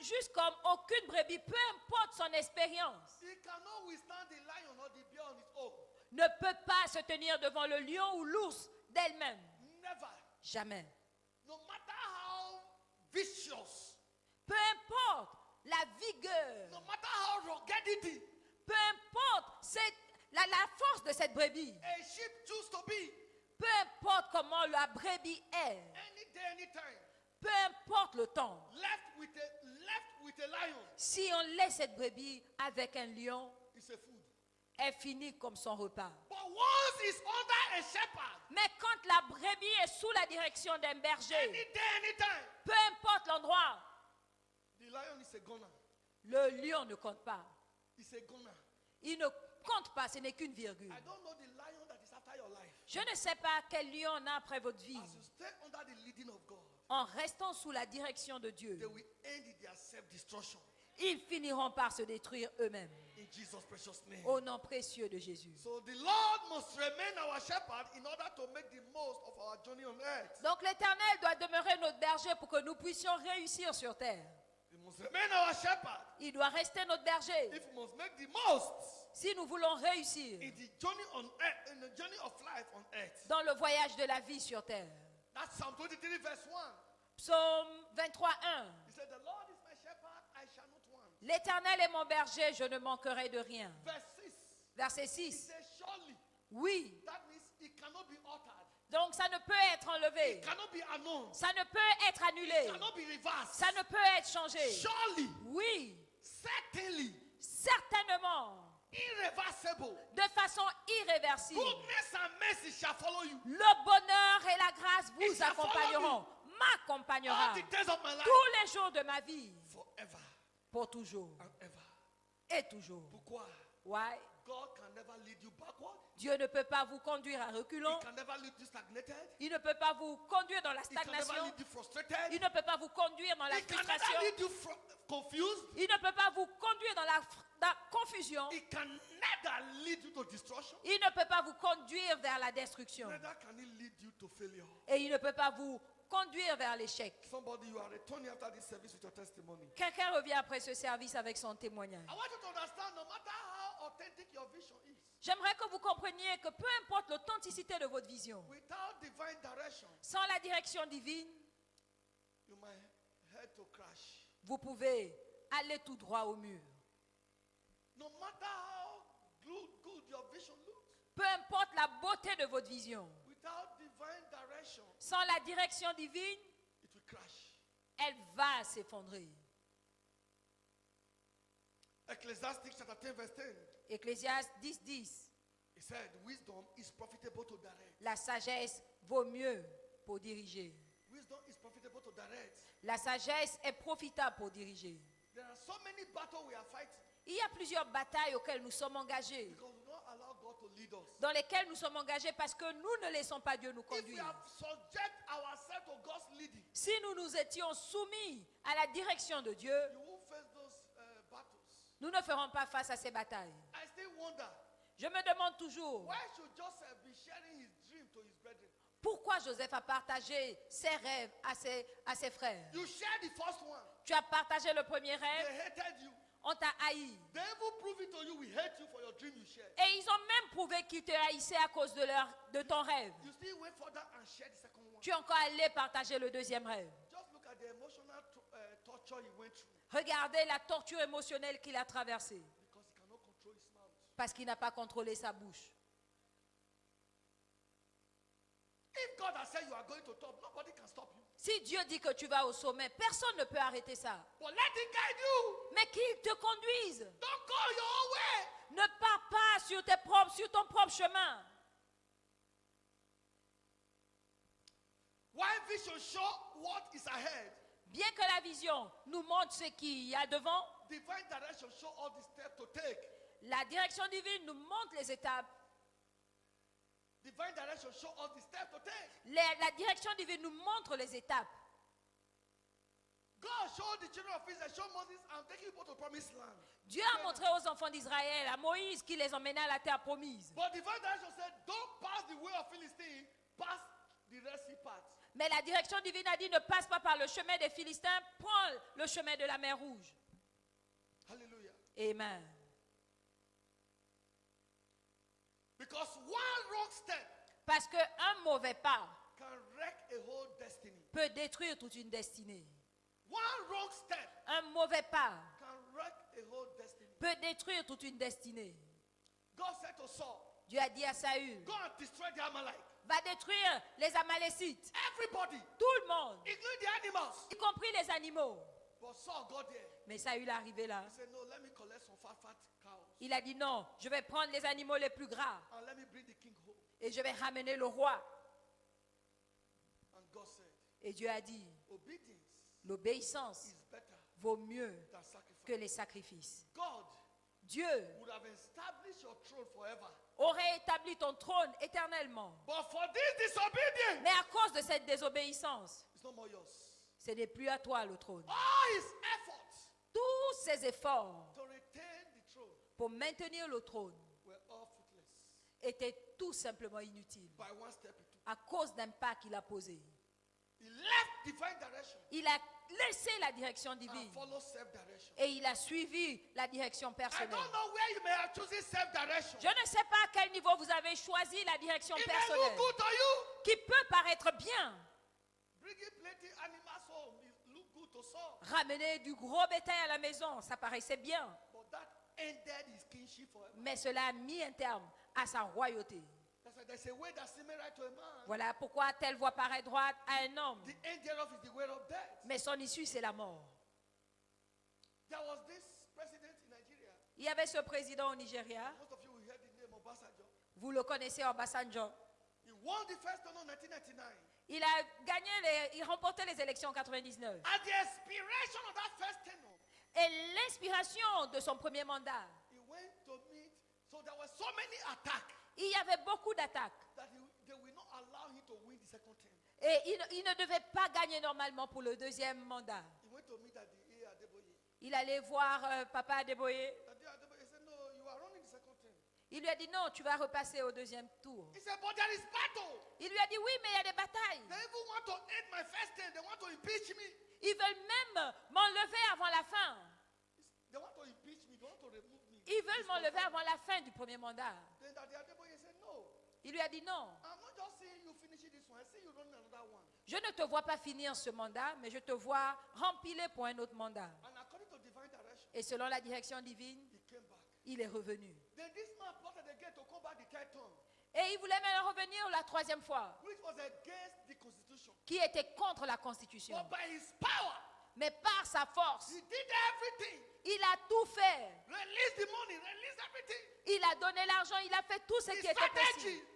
Speaker 1: juste comme aucune brebis, peu importe son expérience,
Speaker 2: he cannot withstand the lion or the bear on its own.
Speaker 1: ne peut pas se tenir devant le lion ou l'ours d'elle-même.
Speaker 2: Never.
Speaker 1: Jamais.
Speaker 2: No matter how vicious,
Speaker 1: Peu importe la vigueur,
Speaker 2: no matter how ruggedity
Speaker 1: peu importe la force de cette brebis,
Speaker 2: a sheep choose to be,
Speaker 1: peu importe comment la brebis est,
Speaker 2: any day, anytime,
Speaker 1: peu importe le temps,
Speaker 2: left with a lion,
Speaker 1: si on laisse cette brebis avec un lion,
Speaker 2: it's a food.
Speaker 1: elle finit comme son repas.
Speaker 2: But once it's under a shepherd,
Speaker 1: Mais quand la brebis est sous la direction d'un
Speaker 2: any
Speaker 1: berger,
Speaker 2: day, anytime,
Speaker 1: peu importe l'endroit,
Speaker 2: the lion is a gunner.
Speaker 1: le lion ne compte pas.
Speaker 2: It's a gunner.
Speaker 1: Il ne compte pas, ce n'est qu'une virgule.
Speaker 2: I don't know the lion that is after your life.
Speaker 1: Je ne sais pas quel lion on a après votre vie.
Speaker 2: As you stay under the leading of God,
Speaker 1: En restant sous la direction de Dieu,
Speaker 2: they will end in their self-destruction.
Speaker 1: ils finiront par se détruire eux-mêmes.
Speaker 2: In Jesus' precious name.
Speaker 1: Au nom précieux de Jésus.
Speaker 2: So the Lord must remain our shepherd in order to make the most of our journey on earth.
Speaker 1: Donc l'Éternel doit demeurer notre berger pour que nous puissions réussir sur terre.
Speaker 2: He must remain our shepherd
Speaker 1: Il doit rester notre berger.
Speaker 2: if we must make the most
Speaker 1: Si nous voulons réussir
Speaker 2: in the journey on earth, in the journey of life on earth.
Speaker 1: dans le voyage de la vie sur terre.
Speaker 2: That's Psalm 23 verse 1.
Speaker 1: Psaume 23, 1.
Speaker 2: He said, the Lord is my shepherd.
Speaker 1: L'Éternel est mon berger, je ne manquerai de rien.
Speaker 2: Verse 6.
Speaker 1: Verset
Speaker 2: He
Speaker 1: 6.
Speaker 2: says, surely.
Speaker 1: Oui.
Speaker 2: That means it cannot be altered.
Speaker 1: Donc ça ne peut être enlevé.
Speaker 2: It cannot be annulled.
Speaker 1: Ça ne peut être annulé.
Speaker 2: It cannot be reversed.
Speaker 1: Ça ne peut être changé.
Speaker 2: Surely,
Speaker 1: Oui.
Speaker 2: certainly,
Speaker 1: Certainement.
Speaker 2: irreversible.
Speaker 1: De façon irréversible.
Speaker 2: Goodness and mercy shall follow you.
Speaker 1: Le bonheur et la grâce
Speaker 2: It
Speaker 1: vous
Speaker 2: shall
Speaker 1: accompagneront. M'accompagnera.
Speaker 2: All the days of my life.
Speaker 1: Tous les jours de ma vie.
Speaker 2: Forever
Speaker 1: Pour toujours.
Speaker 2: and ever.
Speaker 1: Et toujours.
Speaker 2: Pourquoi?
Speaker 1: Why?
Speaker 2: God can never lead you backward.
Speaker 1: Dieu ne peut pas vous conduire à reculons.
Speaker 2: He can never lead you stagnated.
Speaker 1: Il ne peut pas vous conduire dans la
Speaker 2: He can never
Speaker 1: stagnation.
Speaker 2: lead you frustrated.
Speaker 1: Il ne peut pas vous conduire dans la
Speaker 2: He can never
Speaker 1: frustration.
Speaker 2: lead you confused.
Speaker 1: Il ne peut pas vous conduire dans la confusion.
Speaker 2: He can neither lead you to destruction.
Speaker 1: Il ne peut pas vous conduire vers la destruction.
Speaker 2: Neither can he lead you to failure.
Speaker 1: Et il ne peut pas vous conduire vers l'échec.
Speaker 2: Somebody, you are returning after this service with your testimony.
Speaker 1: Quelqu'un revient après ce service avec son témoignage.
Speaker 2: I want you to understand, no matter how authentic your vision is,
Speaker 1: J'aimerais que vous compreniez que peu importe l'authenticité de votre vision,
Speaker 2: without divine direction,
Speaker 1: sans la direction divine,
Speaker 2: you might head to crash.
Speaker 1: vous pouvez aller tout droit au mur.
Speaker 2: No matter how good your vision looks,
Speaker 1: Peu importe la beauté de votre vision,
Speaker 2: without divine direction,
Speaker 1: sans la direction divine,
Speaker 2: it will crash.
Speaker 1: elle va s'effondrer.
Speaker 2: Ecclesiastes chapter 10 verse 10.
Speaker 1: Ecclésiaste 10:10.
Speaker 2: He said, wisdom is profitable to direct.
Speaker 1: La sagesse vaut mieux pour diriger.
Speaker 2: Wisdom is profitable to direct.
Speaker 1: La sagesse est profitable pour diriger.
Speaker 2: There are so many battles we are fighting
Speaker 1: Il y a plusieurs batailles auxquelles nous sommes engagés,
Speaker 2: because we don't allow God to lead us.
Speaker 1: dans lesquelles nous sommes engagés parce que nous ne laissons pas Dieu nous
Speaker 2: If we
Speaker 1: conduire.
Speaker 2: have subject ourselves to God's leading,
Speaker 1: Si nous nous étions soumis à la direction de Dieu,
Speaker 2: you won't face those battles.
Speaker 1: nous ne ferons pas face à ces batailles.
Speaker 2: I still wonder,
Speaker 1: Je me demande toujours,
Speaker 2: why should Joseph be sharing his dream to his brethren?
Speaker 1: pourquoi Joseph a partagé ses rêves à ses frères.
Speaker 2: You shared the first one.
Speaker 1: Tu as partagé le premier
Speaker 2: They
Speaker 1: rêve,
Speaker 2: hated you.
Speaker 1: on t'a haï.
Speaker 2: They even prove it to you. We hate you for your dream you shared.
Speaker 1: Et ils ont même prouvé qu'ils te haïssaient à cause de ton rêve.
Speaker 2: You still went further and shared the second one.
Speaker 1: Tu es encore allé partager le deuxième rêve.
Speaker 2: Just look at the emotional torture he went through
Speaker 1: Regardez la torture émotionnelle qu'il a traversée
Speaker 2: because he cannot control his mouth.
Speaker 1: parce qu'il n'a pas contrôlé sa bouche.
Speaker 2: If God has said you are going to top, nobody can stop you.
Speaker 1: Si Dieu dit que tu vas au sommet, personne ne peut arrêter ça.
Speaker 2: But let him guide you.
Speaker 1: Mais qu'il te conduise.
Speaker 2: Don't go your own way.
Speaker 1: Ne pars pas sur ton propre chemin.
Speaker 2: Why vision show what is ahead?
Speaker 1: Bien que la vision nous montre ce qu'il y a devant,
Speaker 2: Divine direction show all the steps to take.
Speaker 1: la direction divine nous montre les étapes.
Speaker 2: Divine direction show all the steps to take.
Speaker 1: La direction divine nous montre les étapes.
Speaker 2: God showed the children of Israel, show Moses, I'm taking you to the promised land.
Speaker 1: Dieu a montré aux enfants d'Israël, à Moïse, qu'il les emmenait à la terre promise.
Speaker 2: But divine direction said, don't pass the way of Philistine, pass the Red Sea path.
Speaker 1: Mais la direction divine a dit, ne passe pas par le chemin des Philistins, prends le chemin de la mer Rouge.
Speaker 2: Hallelujah.
Speaker 1: Amen.
Speaker 2: Because one wrong step
Speaker 1: Parce qu'un mauvais pas
Speaker 2: can wreck a whole destiny.
Speaker 1: peut détruire toute une destinée.
Speaker 2: One wrong step
Speaker 1: Un mauvais pas
Speaker 2: can wreck a whole destiny.
Speaker 1: peut détruire toute une destinée.
Speaker 2: God said to Saul,
Speaker 1: Dieu a dit à Saül,
Speaker 2: go and destroy the Amalek.
Speaker 1: va détruire les Amalécites,
Speaker 2: Everybody,
Speaker 1: tout le monde,
Speaker 2: including the animals.
Speaker 1: y compris les animaux.
Speaker 2: But Saul got there.
Speaker 1: Mais Saül est arrivé là.
Speaker 2: He said, no, let me collect some fat cows.
Speaker 1: Il a dit non, je vais prendre les animaux les plus gras
Speaker 2: And let me bring the king home.
Speaker 1: et je vais ramener le roi.
Speaker 2: And God said,
Speaker 1: Et Dieu a dit,
Speaker 2: obedience
Speaker 1: l'obéissance
Speaker 2: is better
Speaker 1: vaut mieux
Speaker 2: than sacrifice.
Speaker 1: que les sacrifices.
Speaker 2: God
Speaker 1: Dieu
Speaker 2: would have established your throne forever.
Speaker 1: aurait établi ton trône éternellement.
Speaker 2: But for this disobedience,
Speaker 1: Mais à cause de cette désobéissance,
Speaker 2: it's no more yours.
Speaker 1: ce n'est plus à toi le trône.
Speaker 2: All his efforts
Speaker 1: Tous ces efforts
Speaker 2: to retain the throne
Speaker 1: pour maintenir le trône
Speaker 2: were all fruitless.
Speaker 1: étaient tout simplement inutiles
Speaker 2: By one step he took.
Speaker 1: à cause d'un pas qu'il a posé.
Speaker 2: He left divine direction
Speaker 1: Il a laissé la direction
Speaker 2: and
Speaker 1: divine
Speaker 2: followed self-direction.
Speaker 1: et il a suivi la direction
Speaker 2: I
Speaker 1: personnelle.
Speaker 2: don't know where you may have chosen self-direction.
Speaker 1: Je ne sais pas à quel niveau vous avez choisi la direction
Speaker 2: It may look
Speaker 1: personnelle
Speaker 2: good to you.
Speaker 1: qui peut paraître bien.
Speaker 2: Bringing plenty animals home, it look good to Saul.
Speaker 1: Ramener du gros bétail à la maison, ça paraissait bien.
Speaker 2: But that ended his kingship forever.
Speaker 1: Mais cela a mis un terme à sa royauté.
Speaker 2: That's why there's a way that seems right to a man.
Speaker 1: Voilà pourquoi telle voie paraît droite à un homme.
Speaker 2: The end thereof is the way of death.
Speaker 1: Mais son issue, c'est la mort.
Speaker 2: There was this president in Nigeria.
Speaker 1: Il y avait ce président au Nigeria.
Speaker 2: Most of you will hear the name of Obasanjo.
Speaker 1: Vous le connaissez, Obasanjo.
Speaker 2: He won the first term in 1999.
Speaker 1: Il a gagné, il remportait les élections en 99.
Speaker 2: At the expiration of that first term,
Speaker 1: Et l'inspiration de son premier mandat,
Speaker 2: he went to meet. So there were so many attacks
Speaker 1: il y avait beaucoup d'attaques.
Speaker 2: that they will not allow him to win the second term.
Speaker 1: Et il ne devait pas gagner normalement pour le deuxième mandat.
Speaker 2: He went to meet at the A. Adeboye.
Speaker 1: Il allait voir Papa Adeboye.
Speaker 2: At the Adeboye said, "No, you are running the second term."
Speaker 1: Il lui a dit non, tu vas repasser au deuxième tour.
Speaker 2: He said, "But there is battle.
Speaker 1: Il lui a dit oui, mais il y a des batailles.
Speaker 2: They even want to end my first term. They want to impeach me.
Speaker 1: Ils veulent même m'enlever avant la fin.
Speaker 2: They want to impeach me. They want to remove me."
Speaker 1: Ils veulent m'enlever avant la fin du premier mandat.
Speaker 2: Then Daddy Adeboye said, "No,
Speaker 1: Il lui a dit non,
Speaker 2: I'm not just seeing you finishing this one. I see you running another one."
Speaker 1: je ne te vois pas finir ce mandat, mais je te vois rempiler pour un autre mandat.
Speaker 2: And according to divine direction,
Speaker 1: Et selon la direction divine,
Speaker 2: he came back.
Speaker 1: il est revenu.
Speaker 2: Then this man plotted again to come back the third term,
Speaker 1: Et il voulait même revenir la troisième fois,
Speaker 2: which was against the constitution.
Speaker 1: qui était contre la Constitution.
Speaker 2: But by his power,
Speaker 1: Mais par sa force,
Speaker 2: he did everything.
Speaker 1: il a tout fait.
Speaker 2: Release the money, release everything.
Speaker 1: Il a donné l'argent, il a fait tout ce
Speaker 2: The
Speaker 1: qui était
Speaker 2: strategy
Speaker 1: possible.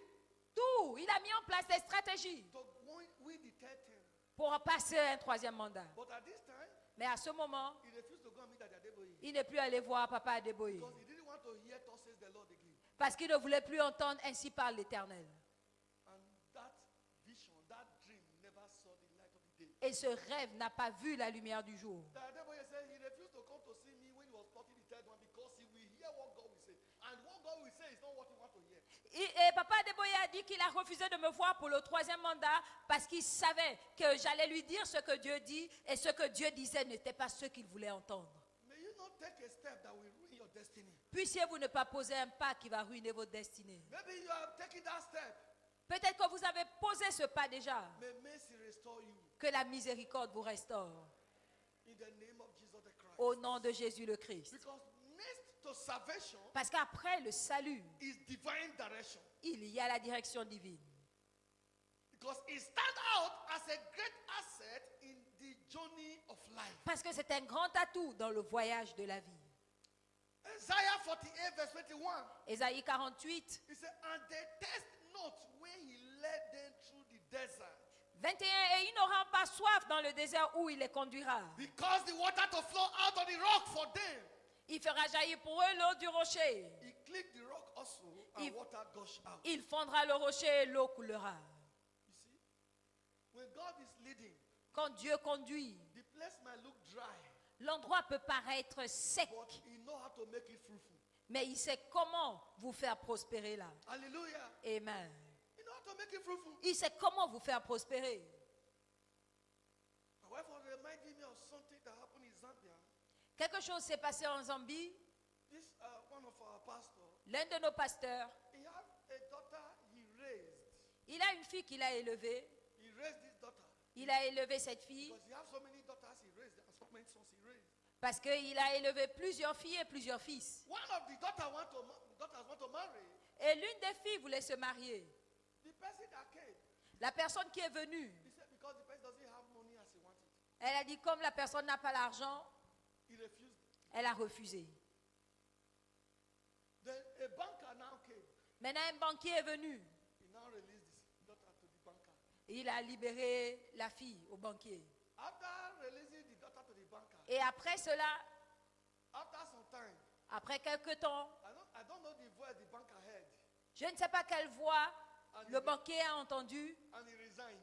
Speaker 1: Tout. Il a mis en place des stratégies
Speaker 2: to win the third term.
Speaker 1: pour passer un troisième mandat.
Speaker 2: But at this time,
Speaker 1: Mais à ce moment,
Speaker 2: he refused to go and meet Daddy Adeboye
Speaker 1: il n'est plus allé voir Papa Adeboye.
Speaker 2: because he didn't want to hear "Thus says the Lord" again.
Speaker 1: Parce qu'il ne voulait plus entendre ainsi par l'Éternel.
Speaker 2: And that vision, that dream, never saw the light of the day.
Speaker 1: Et ce rêve n'a pas vu la lumière du jour.
Speaker 2: Daddy Adeboye said he refused to come to see me when he was plotting the third one because he will hear what God will say, and what God will say is not what he wants to hear.
Speaker 1: Et Papa Adeboye a dit qu'il a refusé de me voir pour le troisième mandat parce qu'il savait que j'allais lui dire ce que Dieu dit et ce que Dieu disait n'était pas ce qu'il voulait entendre.
Speaker 2: May you not take a step that will ruin your destiny.
Speaker 1: Puissiez-vous ne pas poser un pas qui va ruiner votre destinée.
Speaker 2: Maybe you are taking that step.
Speaker 1: Peut-être que vous avez posé ce pas déjà.
Speaker 2: May mercy restore you
Speaker 1: Que la miséricorde vous restaure.
Speaker 2: in the name of Jesus the Christ.
Speaker 1: Au nom de Jésus le Christ.
Speaker 2: Because next to salvation
Speaker 1: Parce qu'après le salut,
Speaker 2: is divine direction.
Speaker 1: il y a la direction divine.
Speaker 2: Because it stands out as a great asset in the journey of life.
Speaker 1: Parce que c'est un grand atout dans le voyage de la vie.
Speaker 2: Isaiah 48 verse 21.
Speaker 1: Ésaïe 48,
Speaker 2: He said, "And they taste not when he led them through the desert,
Speaker 1: 21. Et ils n'auront pas soif dans le désert où il les conduira.
Speaker 2: because the water to flow out of the rock for them.
Speaker 1: Il fera jaillir pour eux l'eau du rocher.
Speaker 2: He clicked the rock also, and
Speaker 1: Il-
Speaker 2: water gush out."
Speaker 1: Il fondra le rocher et l'eau coulera.
Speaker 2: You see, when God is leading,
Speaker 1: Quand Dieu conduit,
Speaker 2: the place might look dry,
Speaker 1: l'endroit peut paraître sec,
Speaker 2: but he know how to make it fruitful.
Speaker 1: mais il sait comment vous faire prospérer là.
Speaker 2: Hallelujah.
Speaker 1: Amen.
Speaker 2: He know how to make it fruitful.
Speaker 1: Il sait comment vous faire prospérer.
Speaker 2: My wife was reminding me of something that happened in Zambia.
Speaker 1: Quelque chose s'est passé en Zambie.
Speaker 2: This one of our pastors,
Speaker 1: L'un de nos pasteurs,
Speaker 2: he had a daughter he raised.
Speaker 1: il a une fille qu'il a élevée.
Speaker 2: He raised this daughter
Speaker 1: Il a élevé cette fille
Speaker 2: because he has so many daughters he raised and so many sons he raised.
Speaker 1: parce qu'il a élevé plusieurs filles et plusieurs fils.
Speaker 2: One of the daughters want to marry.
Speaker 1: Et l'une des filles voulait se marier.
Speaker 2: The person that came,
Speaker 1: La personne qui est venue,
Speaker 2: he said because the person doesn't have money as he wanted,
Speaker 1: elle a dit comme la personne n'a pas l'argent,
Speaker 2: he refused.
Speaker 1: elle a refusé.
Speaker 2: Then a banker now came.
Speaker 1: Maintenant, un banquier est venu.
Speaker 2: He now released his daughter to the banker.
Speaker 1: Et il a libéré la fille au banquier.
Speaker 2: After releasing the daughter to the banker,
Speaker 1: Et après cela,
Speaker 2: after some time,
Speaker 1: après quelque temps,
Speaker 2: I don't know the voice the banker heard,
Speaker 1: je ne sais pas quelle voix le banquier a entendu
Speaker 2: and he resigned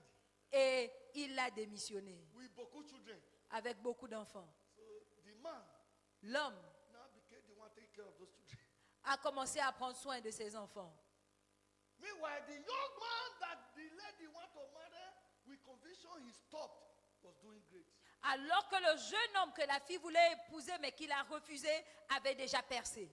Speaker 1: et il a démissionné
Speaker 2: with beaucoup children.
Speaker 1: avec beaucoup d'enfants.
Speaker 2: So the man
Speaker 1: L'homme
Speaker 2: now became the one taking care of those children.
Speaker 1: a commencé à prendre soin de ses enfants.
Speaker 2: Meanwhile, the young man that the lady want to marry with conviction he stopped was doing great.
Speaker 1: Alors que le jeune homme que la fille voulait épouser mais qu'il a refusé avait déjà percé.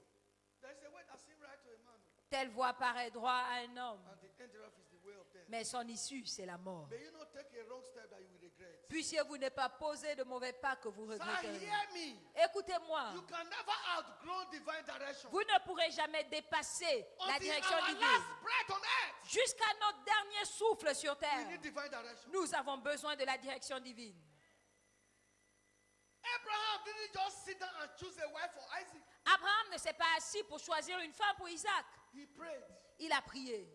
Speaker 2: There is a way that seems right to a man,
Speaker 1: Telle voie paraît droit à un homme.
Speaker 2: and the end thereof is the way of death.
Speaker 1: Mais son issue, c'est la mort.
Speaker 2: May you not take a wrong step that you will regret.
Speaker 1: Puissiez-vous ne pas poser de mauvais pas que vous
Speaker 2: Sir,
Speaker 1: regretterez.
Speaker 2: hear me.
Speaker 1: Écoutez-moi.
Speaker 2: You can never outgrow divine direction.
Speaker 1: Vous ne pourrez jamais dépasser la
Speaker 2: Until
Speaker 1: direction
Speaker 2: our
Speaker 1: divine.
Speaker 2: last breath on earth,
Speaker 1: Jusqu'à notre dernier souffle sur
Speaker 2: we
Speaker 1: terre,
Speaker 2: need divine direction.
Speaker 1: nous avons besoin de la direction divine.
Speaker 2: Abraham didn't just sit down and choose a wife for Isaac.
Speaker 1: Abraham ne s'est pas assis pour choisir une femme pour Isaac.
Speaker 2: He prayed
Speaker 1: Il a prié.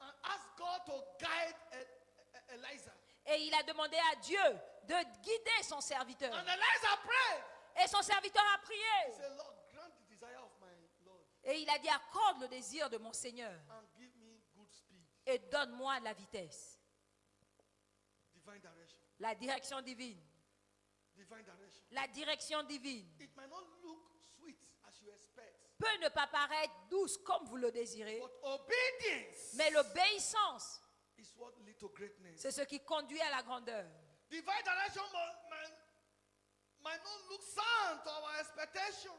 Speaker 2: and asked God to guide Eliza.
Speaker 1: Et il a demandé à Dieu de guider son serviteur.
Speaker 2: And Eliza prayed.
Speaker 1: Et son serviteur a
Speaker 2: He
Speaker 1: prié.
Speaker 2: said, Lord, grant the desire of my Lord
Speaker 1: Et il a dit, accorde le désir de mon Seigneur
Speaker 2: and give me good speed.
Speaker 1: et donne-moi la vitesse.
Speaker 2: Divine direction.
Speaker 1: La direction divine.
Speaker 2: Divine direction.
Speaker 1: La direction divine
Speaker 2: It might not look sweet as you expect,
Speaker 1: peut ne pas paraître douce comme vous le désirez,
Speaker 2: but obedience
Speaker 1: mais l'obéissance,
Speaker 2: is what leads to greatness.
Speaker 1: c'est ce qui conduit à la grandeur.
Speaker 2: Divine direction might not look sound to our expectation,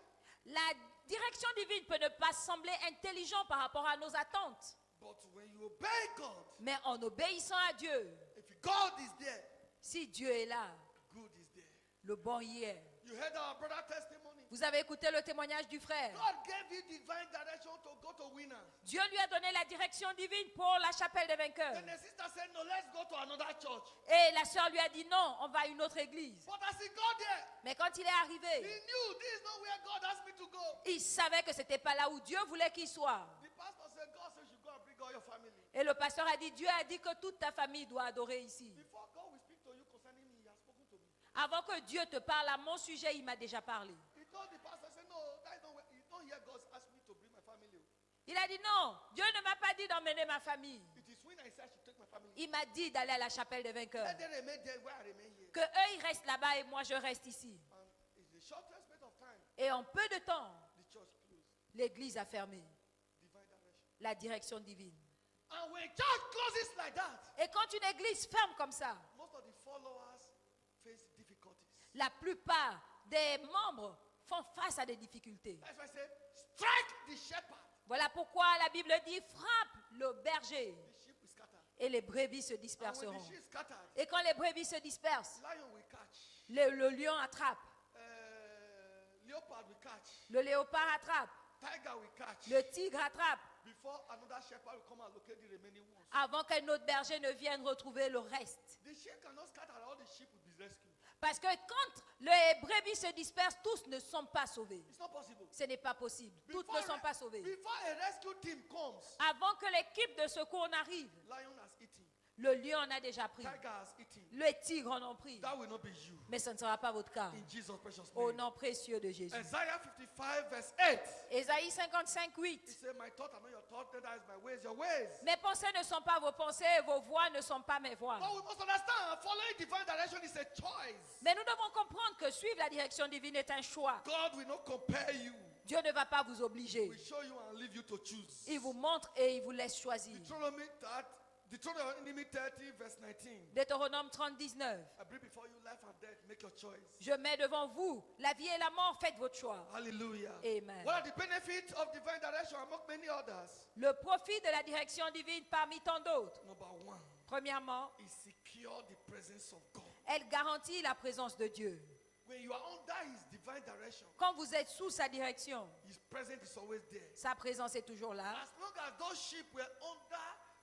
Speaker 1: La direction divine peut ne pas sembler intelligente par rapport à nos attentes,
Speaker 2: but when you obey God,
Speaker 1: mais en obéissant à Dieu,
Speaker 2: if God is there,
Speaker 1: si Dieu est là,
Speaker 2: good is there.
Speaker 1: le bon y est.
Speaker 2: You heard our brother testimony.
Speaker 1: Vous avez écouté le témoignage du frère.
Speaker 2: God gave you divine direction to go to winners.
Speaker 1: Dieu lui a donné la direction divine pour la chapelle des vainqueurs.
Speaker 2: Then the sister said, no, let's go to another church.
Speaker 1: Et la sœur lui a dit non, on va à une autre église.
Speaker 2: But as he got there,
Speaker 1: Mais quand il est
Speaker 2: he
Speaker 1: arrivé,
Speaker 2: knew this is not where God asked me to go.
Speaker 1: il savait que ce n'était pas là où Dieu voulait qu'il soit.
Speaker 2: The pastor said, God says you go and bring all your family.
Speaker 1: Et le pasteur a dit, Dieu a dit que toute ta famille doit adorer ici.
Speaker 2: Before God will speak to you concerning me, he has spoken to me.
Speaker 1: Avant que Dieu te parle à mon sujet, il m'a déjà parlé.
Speaker 2: He told the pastor, said, no, that is not where, you don't hear God ask me to bring my family.
Speaker 1: Il a dit non, Dieu ne m'a pas dit d'emmener ma famille.
Speaker 2: It is when I said I should take my family.
Speaker 1: Il m'a dit d'aller à la chapelle des vainqueurs.
Speaker 2: Let them remain there where I remain here.
Speaker 1: Que eux, ils restent là-bas et moi, je reste ici.
Speaker 2: And in the shortest bit of time,
Speaker 1: Et en peu de temps,
Speaker 2: the church closed.
Speaker 1: l'église a fermé.
Speaker 2: Divine direction.
Speaker 1: La direction divine.
Speaker 2: And when church closes like that,
Speaker 1: Et quand une église ferme comme ça,
Speaker 2: most of the followers face difficulties.
Speaker 1: la plupart des membres font face à des difficultés.
Speaker 2: That's why I say, strike the shepherd.
Speaker 1: Voilà pourquoi la Bible dit frappe le berger
Speaker 2: The sheep will scatter.
Speaker 1: et les brebis se
Speaker 2: And when
Speaker 1: disperseront.
Speaker 2: the sheep scattered,
Speaker 1: Et quand les brebis se dispersent,
Speaker 2: lion will catch.
Speaker 1: le lion attrape,
Speaker 2: Leopard will catch.
Speaker 1: le léopard attrape,
Speaker 2: Tiger will catch.
Speaker 1: le tigre attrape,
Speaker 2: Before another shepherd will come and locate the remaining ones.
Speaker 1: avant qu'un autre berger ne vienne retrouver le reste.
Speaker 2: The sheep cannot scatter, all the sheep will be rescued.
Speaker 1: Parce que quand les brebis se dispersent, tous ne sont pas sauvés.
Speaker 2: It's not possible.
Speaker 1: Ce n'est pas possible. Toutes ne sont pas sauvées.
Speaker 2: Before a rescue team comes,
Speaker 1: Avant que l'équipe de secours n'arrive,
Speaker 2: lion has eaten,
Speaker 1: le lion en a déjà pris.
Speaker 2: tiger has eaten.
Speaker 1: Les tigres en ont pris.
Speaker 2: That will not be you.
Speaker 1: Mais ce ne sera pas votre cas.
Speaker 2: In Jesus' precious
Speaker 1: Au
Speaker 2: name.
Speaker 1: nom précieux de Jésus.
Speaker 2: Isaiah 55 verse 8.
Speaker 1: Ésaïe 55, 8.
Speaker 2: He said, my thoughts are not your thoughts, neither is my ways your ways.
Speaker 1: Mes pensées ne sont pas vos pensées, vos voix ne sont pas mes voix.
Speaker 2: But we must understand, following divine direction is a choice.
Speaker 1: Mais nous devons comprendre que suivre la direction divine est un choix.
Speaker 2: God will not compare you.
Speaker 1: Dieu ne va pas vous obliger.
Speaker 2: We show you and leave you to choose.
Speaker 1: Il vous montre et il vous laisse choisir.
Speaker 2: Deuteronomy 30 verse 19.
Speaker 1: Deutéronome 30, 19.
Speaker 2: I bring before you life and death, make your choice.
Speaker 1: Je mets devant vous la vie et la mort, faites votre choix.
Speaker 2: Hallelujah.
Speaker 1: Amen.
Speaker 2: What are the benefits of divine direction among many others?
Speaker 1: Le profit de la direction divine parmi tant d'autres.
Speaker 2: Number one,
Speaker 1: Premièrement,
Speaker 2: it secures the presence of God.
Speaker 1: elle garantit la présence de Dieu.
Speaker 2: When you are under His divine direction,
Speaker 1: Quand vous êtes sous sa direction,
Speaker 2: His presence is always there.
Speaker 1: sa présence est toujours là.
Speaker 2: As long as those sheep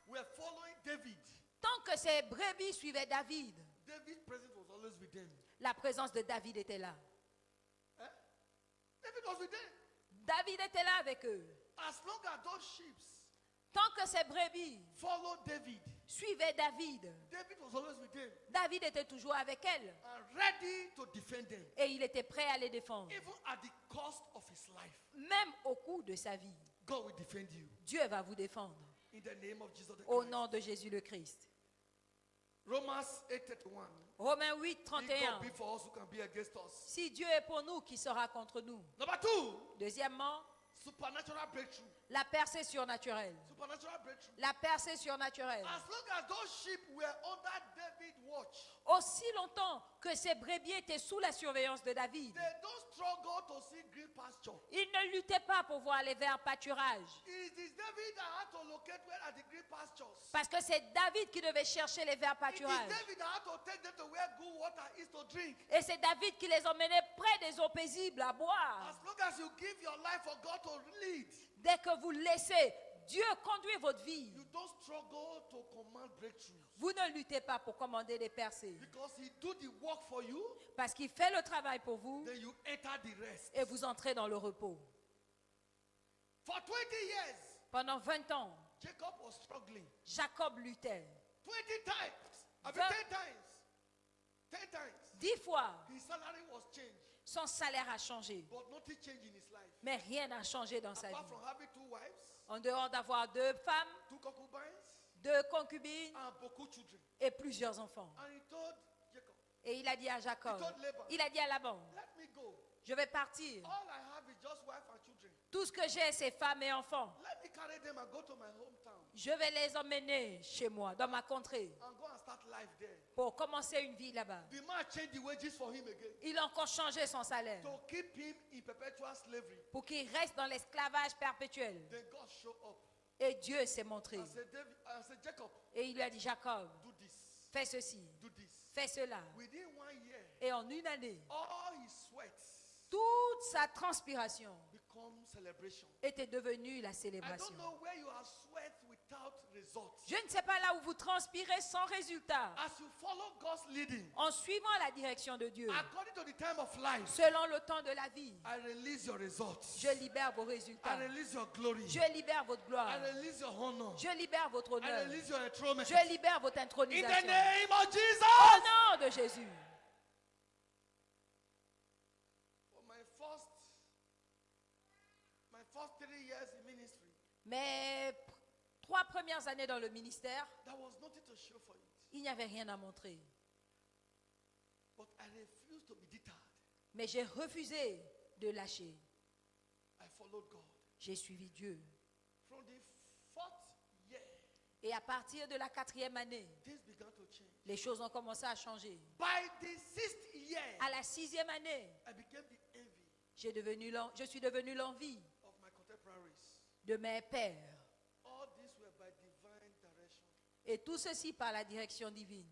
Speaker 2: were following David,
Speaker 1: Tant que ces brebis suivaient David,
Speaker 2: David's presence was always with them.
Speaker 1: la présence de David était là.
Speaker 2: Eh? David was with them.
Speaker 1: David était là avec eux.
Speaker 2: As long as those sheep
Speaker 1: Tant que ces brebis
Speaker 2: followed David,
Speaker 1: suivaient David,
Speaker 2: David was always with them
Speaker 1: David était toujours avec elles.
Speaker 2: and ready to defend them,
Speaker 1: Et il était prêt à les défendre.
Speaker 2: even at the cost of his life.
Speaker 1: Même au coût de sa vie,
Speaker 2: God will defend you
Speaker 1: Dieu va vous défendre.
Speaker 2: in the name of Jesus the
Speaker 1: Au
Speaker 2: Christ.
Speaker 1: nom de Jésus le Christ.
Speaker 2: Romans 8:31.
Speaker 1: Romains 8,
Speaker 2: If
Speaker 1: 31.
Speaker 2: God be for us, who can be against us?
Speaker 1: Si Dieu est pour nous, qui sera contre nous?
Speaker 2: Number two,
Speaker 1: Deuxièmement,
Speaker 2: supernatural breakthrough.
Speaker 1: la percée surnaturelle.
Speaker 2: Supernatural breakthrough.
Speaker 1: La percée surnaturelle.
Speaker 2: As long as those sheep were under David's watch,
Speaker 1: Aussi longtemps que ces brebis étaient sous la surveillance de David,
Speaker 2: they don't struggle to see green pasture.
Speaker 1: ils ne luttaient pas pour voir les verts pâturages.
Speaker 2: It is David David that had to locate where are the green pastures.
Speaker 1: Parce que c'est David qui devait chercher les verts
Speaker 2: It is
Speaker 1: pâturages.
Speaker 2: David that had to take them to where good water is to drink.
Speaker 1: Et c'est David qui les emmenait près des eaux paisibles à boire.
Speaker 2: As long as you give your life for God to lead,
Speaker 1: Dès que vous laissez Dieu conduire votre vie,
Speaker 2: you don't struggle to command breakthrough.
Speaker 1: vous ne luttez pas pour commander des percées.
Speaker 2: Because he do the work for you,
Speaker 1: Parce qu'il fait le travail pour vous
Speaker 2: then you enter the rest.
Speaker 1: et vous entrez dans le repos.
Speaker 2: For 20 years,
Speaker 1: Pendant 20 ans,
Speaker 2: Jacob was struggling.
Speaker 1: Jacob luttait.
Speaker 2: 20 times. I mean, 10
Speaker 1: Vingt-
Speaker 2: times. 10 times.
Speaker 1: 10 fois,
Speaker 2: His salary was changed.
Speaker 1: son salaire a changé.
Speaker 2: But nothing changed in his life.
Speaker 1: Mais rien n'a changé dans sa
Speaker 2: Apart
Speaker 1: vie.
Speaker 2: from having 2 wives,
Speaker 1: En dehors d'avoir 2 femmes,
Speaker 2: 2 concubines,
Speaker 1: 2 concubines
Speaker 2: and beaucoup children.
Speaker 1: et plusieurs enfants.
Speaker 2: And he told Jacob,
Speaker 1: Et il a dit à Jacob,
Speaker 2: He told Laban.
Speaker 1: il a dit à Laban,
Speaker 2: let me go.
Speaker 1: je vais partir.
Speaker 2: All I have is just wife and children.
Speaker 1: Tout ce que j'ai, c'est femmes et enfants.
Speaker 2: Let me carry them and go to my hometown
Speaker 1: Je vais les emmener chez moi, dans ma contrée,
Speaker 2: and go and start life there.
Speaker 1: pour commencer une vie là-bas.
Speaker 2: The man changed the wages for him again
Speaker 1: Il a encore changé son salaire
Speaker 2: to keep him in perpetual slavery.
Speaker 1: pour qu'il reste dans l'esclavage perpétuel.
Speaker 2: Then God showed up
Speaker 1: Et Dieu s'est montré.
Speaker 2: and said, Jacob,
Speaker 1: Et il lui a dit, Jacob,
Speaker 2: do this,
Speaker 1: fais ceci,
Speaker 2: do this.
Speaker 1: fais cela.
Speaker 2: Within 1 year,
Speaker 1: Et en une année,
Speaker 2: all his sweat
Speaker 1: toute sa transpiration
Speaker 2: become celebration.
Speaker 1: était devenue la
Speaker 2: I
Speaker 1: célébration.
Speaker 2: don't know where you are sweat without results.
Speaker 1: Je ne sais pas là où vous transpirez sans résultat.
Speaker 2: As you follow God's leading,
Speaker 1: En suivant la direction de Dieu,
Speaker 2: according to the time of life,
Speaker 1: selon le temps de la vie,
Speaker 2: I release your results.
Speaker 1: je libère vos résultats.
Speaker 2: I release your glory.
Speaker 1: Je libère votre gloire.
Speaker 2: I release your honor.
Speaker 1: Je libère votre
Speaker 2: I
Speaker 1: honneur.
Speaker 2: release your enthronement.
Speaker 1: Je libère votre
Speaker 2: In the
Speaker 1: intronisation.
Speaker 2: name of
Speaker 1: Au
Speaker 2: Jesus.
Speaker 1: nom de Jésus.
Speaker 2: For my first 3 years in ministry,
Speaker 1: Mes 3 premières années dans le ministère,
Speaker 2: there was nothing to show for it.
Speaker 1: il n'y avait rien à montrer.
Speaker 2: But I refused to be deterred.
Speaker 1: Mais j'ai refusé de lâcher.
Speaker 2: I followed God.
Speaker 1: J'ai suivi Dieu.
Speaker 2: From the 4th year,
Speaker 1: Et à partir de la 4e année,
Speaker 2: things began to change.
Speaker 1: les choses ont commencé à changer.
Speaker 2: By the 6th year,
Speaker 1: À la 6e année,
Speaker 2: I became the envy
Speaker 1: je suis devenu l'envie
Speaker 2: of my contemporaries.
Speaker 1: de mes pères.
Speaker 2: All these were by divine direction.
Speaker 1: Et tout ceci par la direction divine.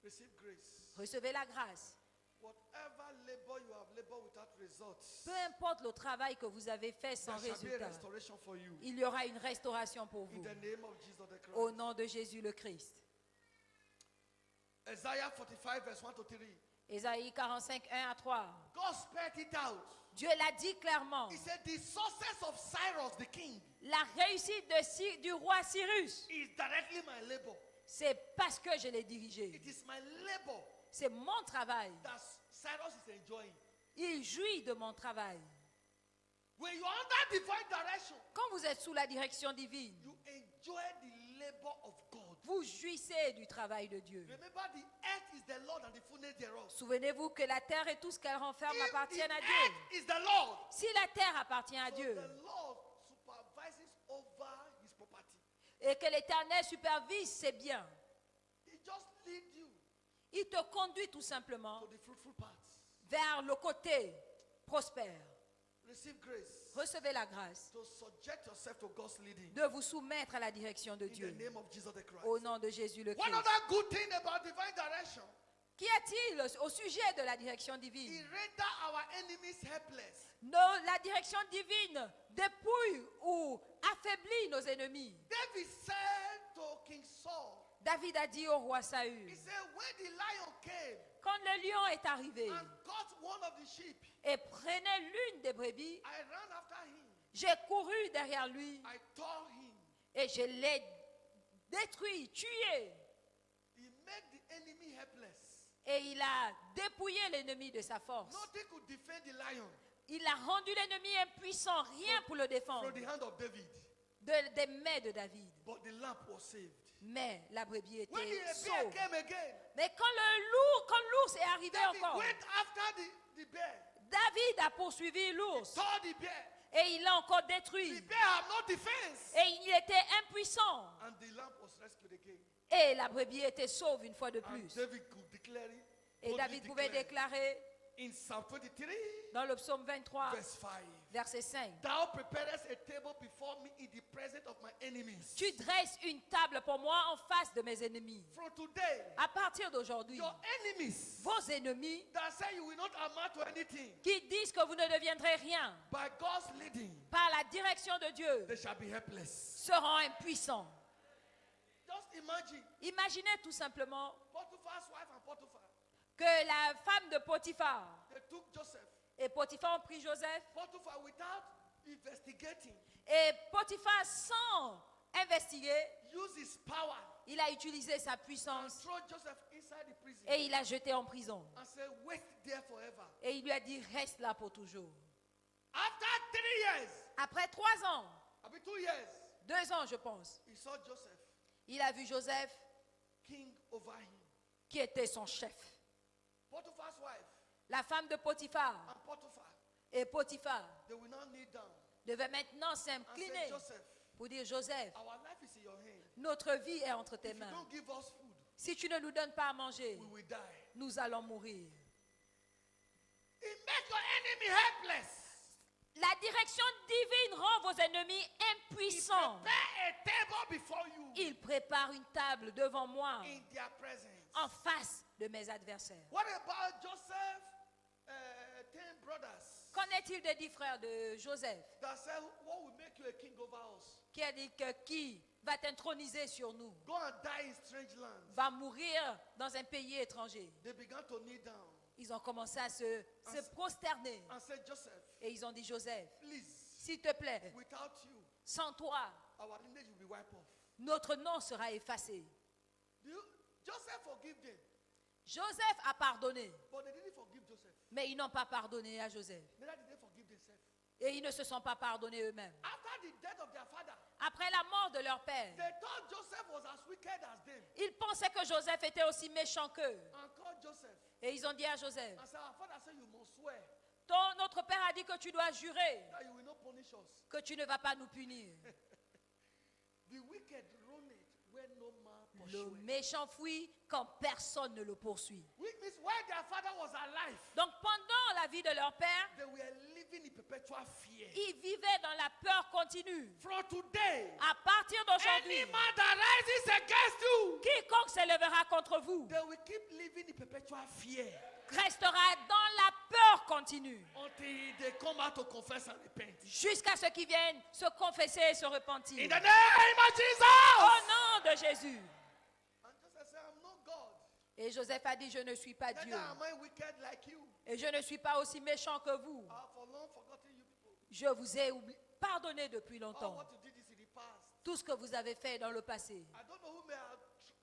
Speaker 2: Receive grace.
Speaker 1: Recevez la grâce.
Speaker 2: Whatever labor you have labored without results,
Speaker 1: Peu importe le travail que vous avez fait sans
Speaker 2: there shall be a
Speaker 1: résultat,
Speaker 2: restoration for you.
Speaker 1: il y aura une restauration pour
Speaker 2: In
Speaker 1: vous.
Speaker 2: the name of Jesus the Christ.
Speaker 1: Au nom de Jésus le Christ.
Speaker 2: Isaiah 45 verse 1 to 3.
Speaker 1: Ésaïe 45, 1 à 3.
Speaker 2: God spelled it out.
Speaker 1: Dieu l'a dit clairement.
Speaker 2: He said the success of Cyrus the king
Speaker 1: La réussite du roi Cyrus,
Speaker 2: is directly my labor.
Speaker 1: c'est parce que je l'ai dirigé.
Speaker 2: It is my labor
Speaker 1: C'est mon travail.
Speaker 2: that Cyrus is enjoying.
Speaker 1: Il jouit de mon travail.
Speaker 2: When you are under divine direction,
Speaker 1: Quand vous êtes sous la direction divine,
Speaker 2: you enjoy the labor of God.
Speaker 1: vous jouissez du travail de Dieu.
Speaker 2: Remember, the earth is the Lord and the fullness thereof.
Speaker 1: Souvenez-vous que la terre et tout ce qu'elle renferme
Speaker 2: If the
Speaker 1: appartiennent à Dieu.
Speaker 2: earth is the Lord,
Speaker 1: Si la terre appartient à
Speaker 2: so
Speaker 1: Dieu
Speaker 2: the Lord supervises over his property.
Speaker 1: et que l'Éternel supervise ses biens,
Speaker 2: He just leads you
Speaker 1: il te conduit tout simplement
Speaker 2: to the fruitful paths.
Speaker 1: vers le côté prospère.
Speaker 2: Receive grace
Speaker 1: Recevez la grâce
Speaker 2: to subject yourself to God's leading.
Speaker 1: de vous soumettre à la direction de
Speaker 2: In the
Speaker 1: Dieu.
Speaker 2: name of Jesus the Christ.
Speaker 1: Au nom de Jésus le
Speaker 2: One
Speaker 1: Christ.
Speaker 2: other good thing about divine direction,
Speaker 1: Qu'y a-t-il au sujet de la direction
Speaker 2: He
Speaker 1: divine?
Speaker 2: render our enemies helpless.
Speaker 1: La direction divine dépouille ou affaiblit nos ennemis.
Speaker 2: David said to King Saul,
Speaker 1: David a dit au roi Saül,
Speaker 2: he said, when the lion came
Speaker 1: quand le lion est arrivé
Speaker 2: and caught one of the sheep,
Speaker 1: et prenait l'une des brebis,
Speaker 2: I ran after him.
Speaker 1: j'ai couru derrière lui
Speaker 2: I tore him.
Speaker 1: et je l'ai détruit, tué.
Speaker 2: He made the enemy helpless.
Speaker 1: Et il a dépouillé l'ennemi de sa force.
Speaker 2: Nothing could defend the lion
Speaker 1: Il a rendu l'ennemi impuissant, rien pour le défendre,
Speaker 2: from the hand of David.
Speaker 1: des mains de David.
Speaker 2: But the lamb was saved.
Speaker 1: Mais la brebis
Speaker 2: When
Speaker 1: était
Speaker 2: the bear
Speaker 1: sauve.
Speaker 2: came again,
Speaker 1: Mais quand l'ours est arrivé
Speaker 2: David
Speaker 1: encore,
Speaker 2: went after the bear.
Speaker 1: David a poursuivi l'ours
Speaker 2: Tore the bear.
Speaker 1: et il l'a encore
Speaker 2: The
Speaker 1: détruit.
Speaker 2: bear had no defense.
Speaker 1: Et il était impuissant.
Speaker 2: And the lamb was rescued again.
Speaker 1: Et la brebis était sauve une fois de
Speaker 2: And
Speaker 1: plus.
Speaker 2: David could declare it.
Speaker 1: Et
Speaker 2: boldly
Speaker 1: David pouvait
Speaker 2: declare
Speaker 1: déclarer
Speaker 2: in Psalm 23,
Speaker 1: dans le psaume 23,
Speaker 2: verse 5.
Speaker 1: Verset 5.
Speaker 2: Thou preparest a table before me in the presence of my enemies.
Speaker 1: Tu dresses une table pour moi en face de mes ennemis.
Speaker 2: From today,
Speaker 1: À partir d'aujourd'hui,
Speaker 2: your enemies
Speaker 1: vos ennemis
Speaker 2: that say you will not amount to anything,
Speaker 1: qui disent que vous ne deviendrez rien,
Speaker 2: by God's leading,
Speaker 1: par la direction de Dieu,
Speaker 2: they shall be helpless.
Speaker 1: seront impuissants.
Speaker 2: Just imagine
Speaker 1: Imaginez tout simplement
Speaker 2: Potiphar's wife and Potiphar.
Speaker 1: que la femme de Potiphar
Speaker 2: They took Joseph.
Speaker 1: et Potiphar ont pris Joseph
Speaker 2: Potiphar, without investigating,
Speaker 1: et Potiphar, sans investiguer,
Speaker 2: used his power
Speaker 1: il a utilisé sa
Speaker 2: and
Speaker 1: puissance
Speaker 2: throw Joseph inside the prison
Speaker 1: et il l'a jeté en prison.
Speaker 2: and said, wait there forever.
Speaker 1: Et il lui a dit, reste là pour toujours.
Speaker 2: After 3 years,
Speaker 1: Après 3 ans,
Speaker 2: I mean 2 years,
Speaker 1: 2 ans je pense,
Speaker 2: he saw Joseph,
Speaker 1: il a vu Joseph
Speaker 2: king over him.
Speaker 1: qui était son chef.
Speaker 2: Potiphar's wife
Speaker 1: La femme de Potiphar
Speaker 2: and Potiphar,
Speaker 1: et Potiphar
Speaker 2: they will now kneel down
Speaker 1: devaient maintenant
Speaker 2: and say,
Speaker 1: s'incliner
Speaker 2: Joseph,
Speaker 1: pour dire, Joseph,
Speaker 2: our life is in your hand.
Speaker 1: notre vie est entre tes
Speaker 2: If you
Speaker 1: mains.
Speaker 2: don't give us food,
Speaker 1: Si tu ne nous donnes pas à manger,
Speaker 2: we will die.
Speaker 1: nous allons mourir.
Speaker 2: It makes your enemy helpless.
Speaker 1: La direction divine rend vos ennemis impuissants.
Speaker 2: Prepare a table before you
Speaker 1: Il prépare une table devant moi,
Speaker 2: in their presence.
Speaker 1: en face de mes adversaires.
Speaker 2: What about Joseph? 10 brothers
Speaker 1: Qu'en est-il des 10 frères de Joseph
Speaker 2: that said, what will make you a king over us?
Speaker 1: qui a dit que qui va t'introniser sur nous
Speaker 2: Go and die in strange lands.
Speaker 1: va mourir dans un pays étranger?
Speaker 2: They began to kneel down
Speaker 1: Ils ont commencé à se prosterner
Speaker 2: and said, Joseph,
Speaker 1: et ils ont dit, Joseph,
Speaker 2: please,
Speaker 1: s'il te plaît,
Speaker 2: without you,
Speaker 1: sans toi,
Speaker 2: our lineage will be wiped off.
Speaker 1: notre nom sera effacé.
Speaker 2: Joseph forgive them,
Speaker 1: Joseph a pardonné,
Speaker 2: but they didn't forgive Joseph.
Speaker 1: mais ils n'ont pas pardonné à Joseph.
Speaker 2: Neither did they forgive themselves.
Speaker 1: Et ils ne se sont pas pardonnés eux-mêmes.
Speaker 2: After the death of their father,
Speaker 1: Après la mort de leur père,
Speaker 2: they thought Joseph was as wicked as them
Speaker 1: ils pensaient que Joseph était aussi méchant qu'eux.
Speaker 2: and called Joseph
Speaker 1: Et ils ont dit à Joseph,
Speaker 2: and said, our father said you must swear
Speaker 1: notre père a dit que tu dois jurer
Speaker 2: that you will not punish us.
Speaker 1: que tu ne vas pas nous punir.
Speaker 2: The wicked run it where no man
Speaker 1: Le
Speaker 2: pursueth.
Speaker 1: méchant fuit quand personne ne le poursuit.
Speaker 2: Which means while their father was alive,
Speaker 1: Donc pendant la vie de leur père,
Speaker 2: they were living in perpetual fear.
Speaker 1: ils vivaient dans la peur continue.
Speaker 2: From today,
Speaker 1: À partir
Speaker 2: any
Speaker 1: d'aujourd'hui,
Speaker 2: man that rises against you,
Speaker 1: quiconque s'élèvera contre vous
Speaker 2: they will keep living in perpetual fear
Speaker 1: restera dans la peur continue
Speaker 2: until they come out to confess and repent.
Speaker 1: jusqu'à ce qu'ils viennent se confesser et se repentir.
Speaker 2: In the name of
Speaker 1: Au
Speaker 2: Jesus.
Speaker 1: nom de Jésus.
Speaker 2: And Joseph said, I'm not God.
Speaker 1: Et Joseph a dit, je ne suis pas
Speaker 2: Neither
Speaker 1: Dieu.
Speaker 2: am I wicked like you.
Speaker 1: Et je ne suis pas aussi méchant que vous.
Speaker 2: I have for long forgotten you people.
Speaker 1: Je vous ai pardonné depuis
Speaker 2: All
Speaker 1: longtemps.
Speaker 2: what you did is in the past.
Speaker 1: Tout ce que vous avez fait dans le passé.
Speaker 2: I don't know who may have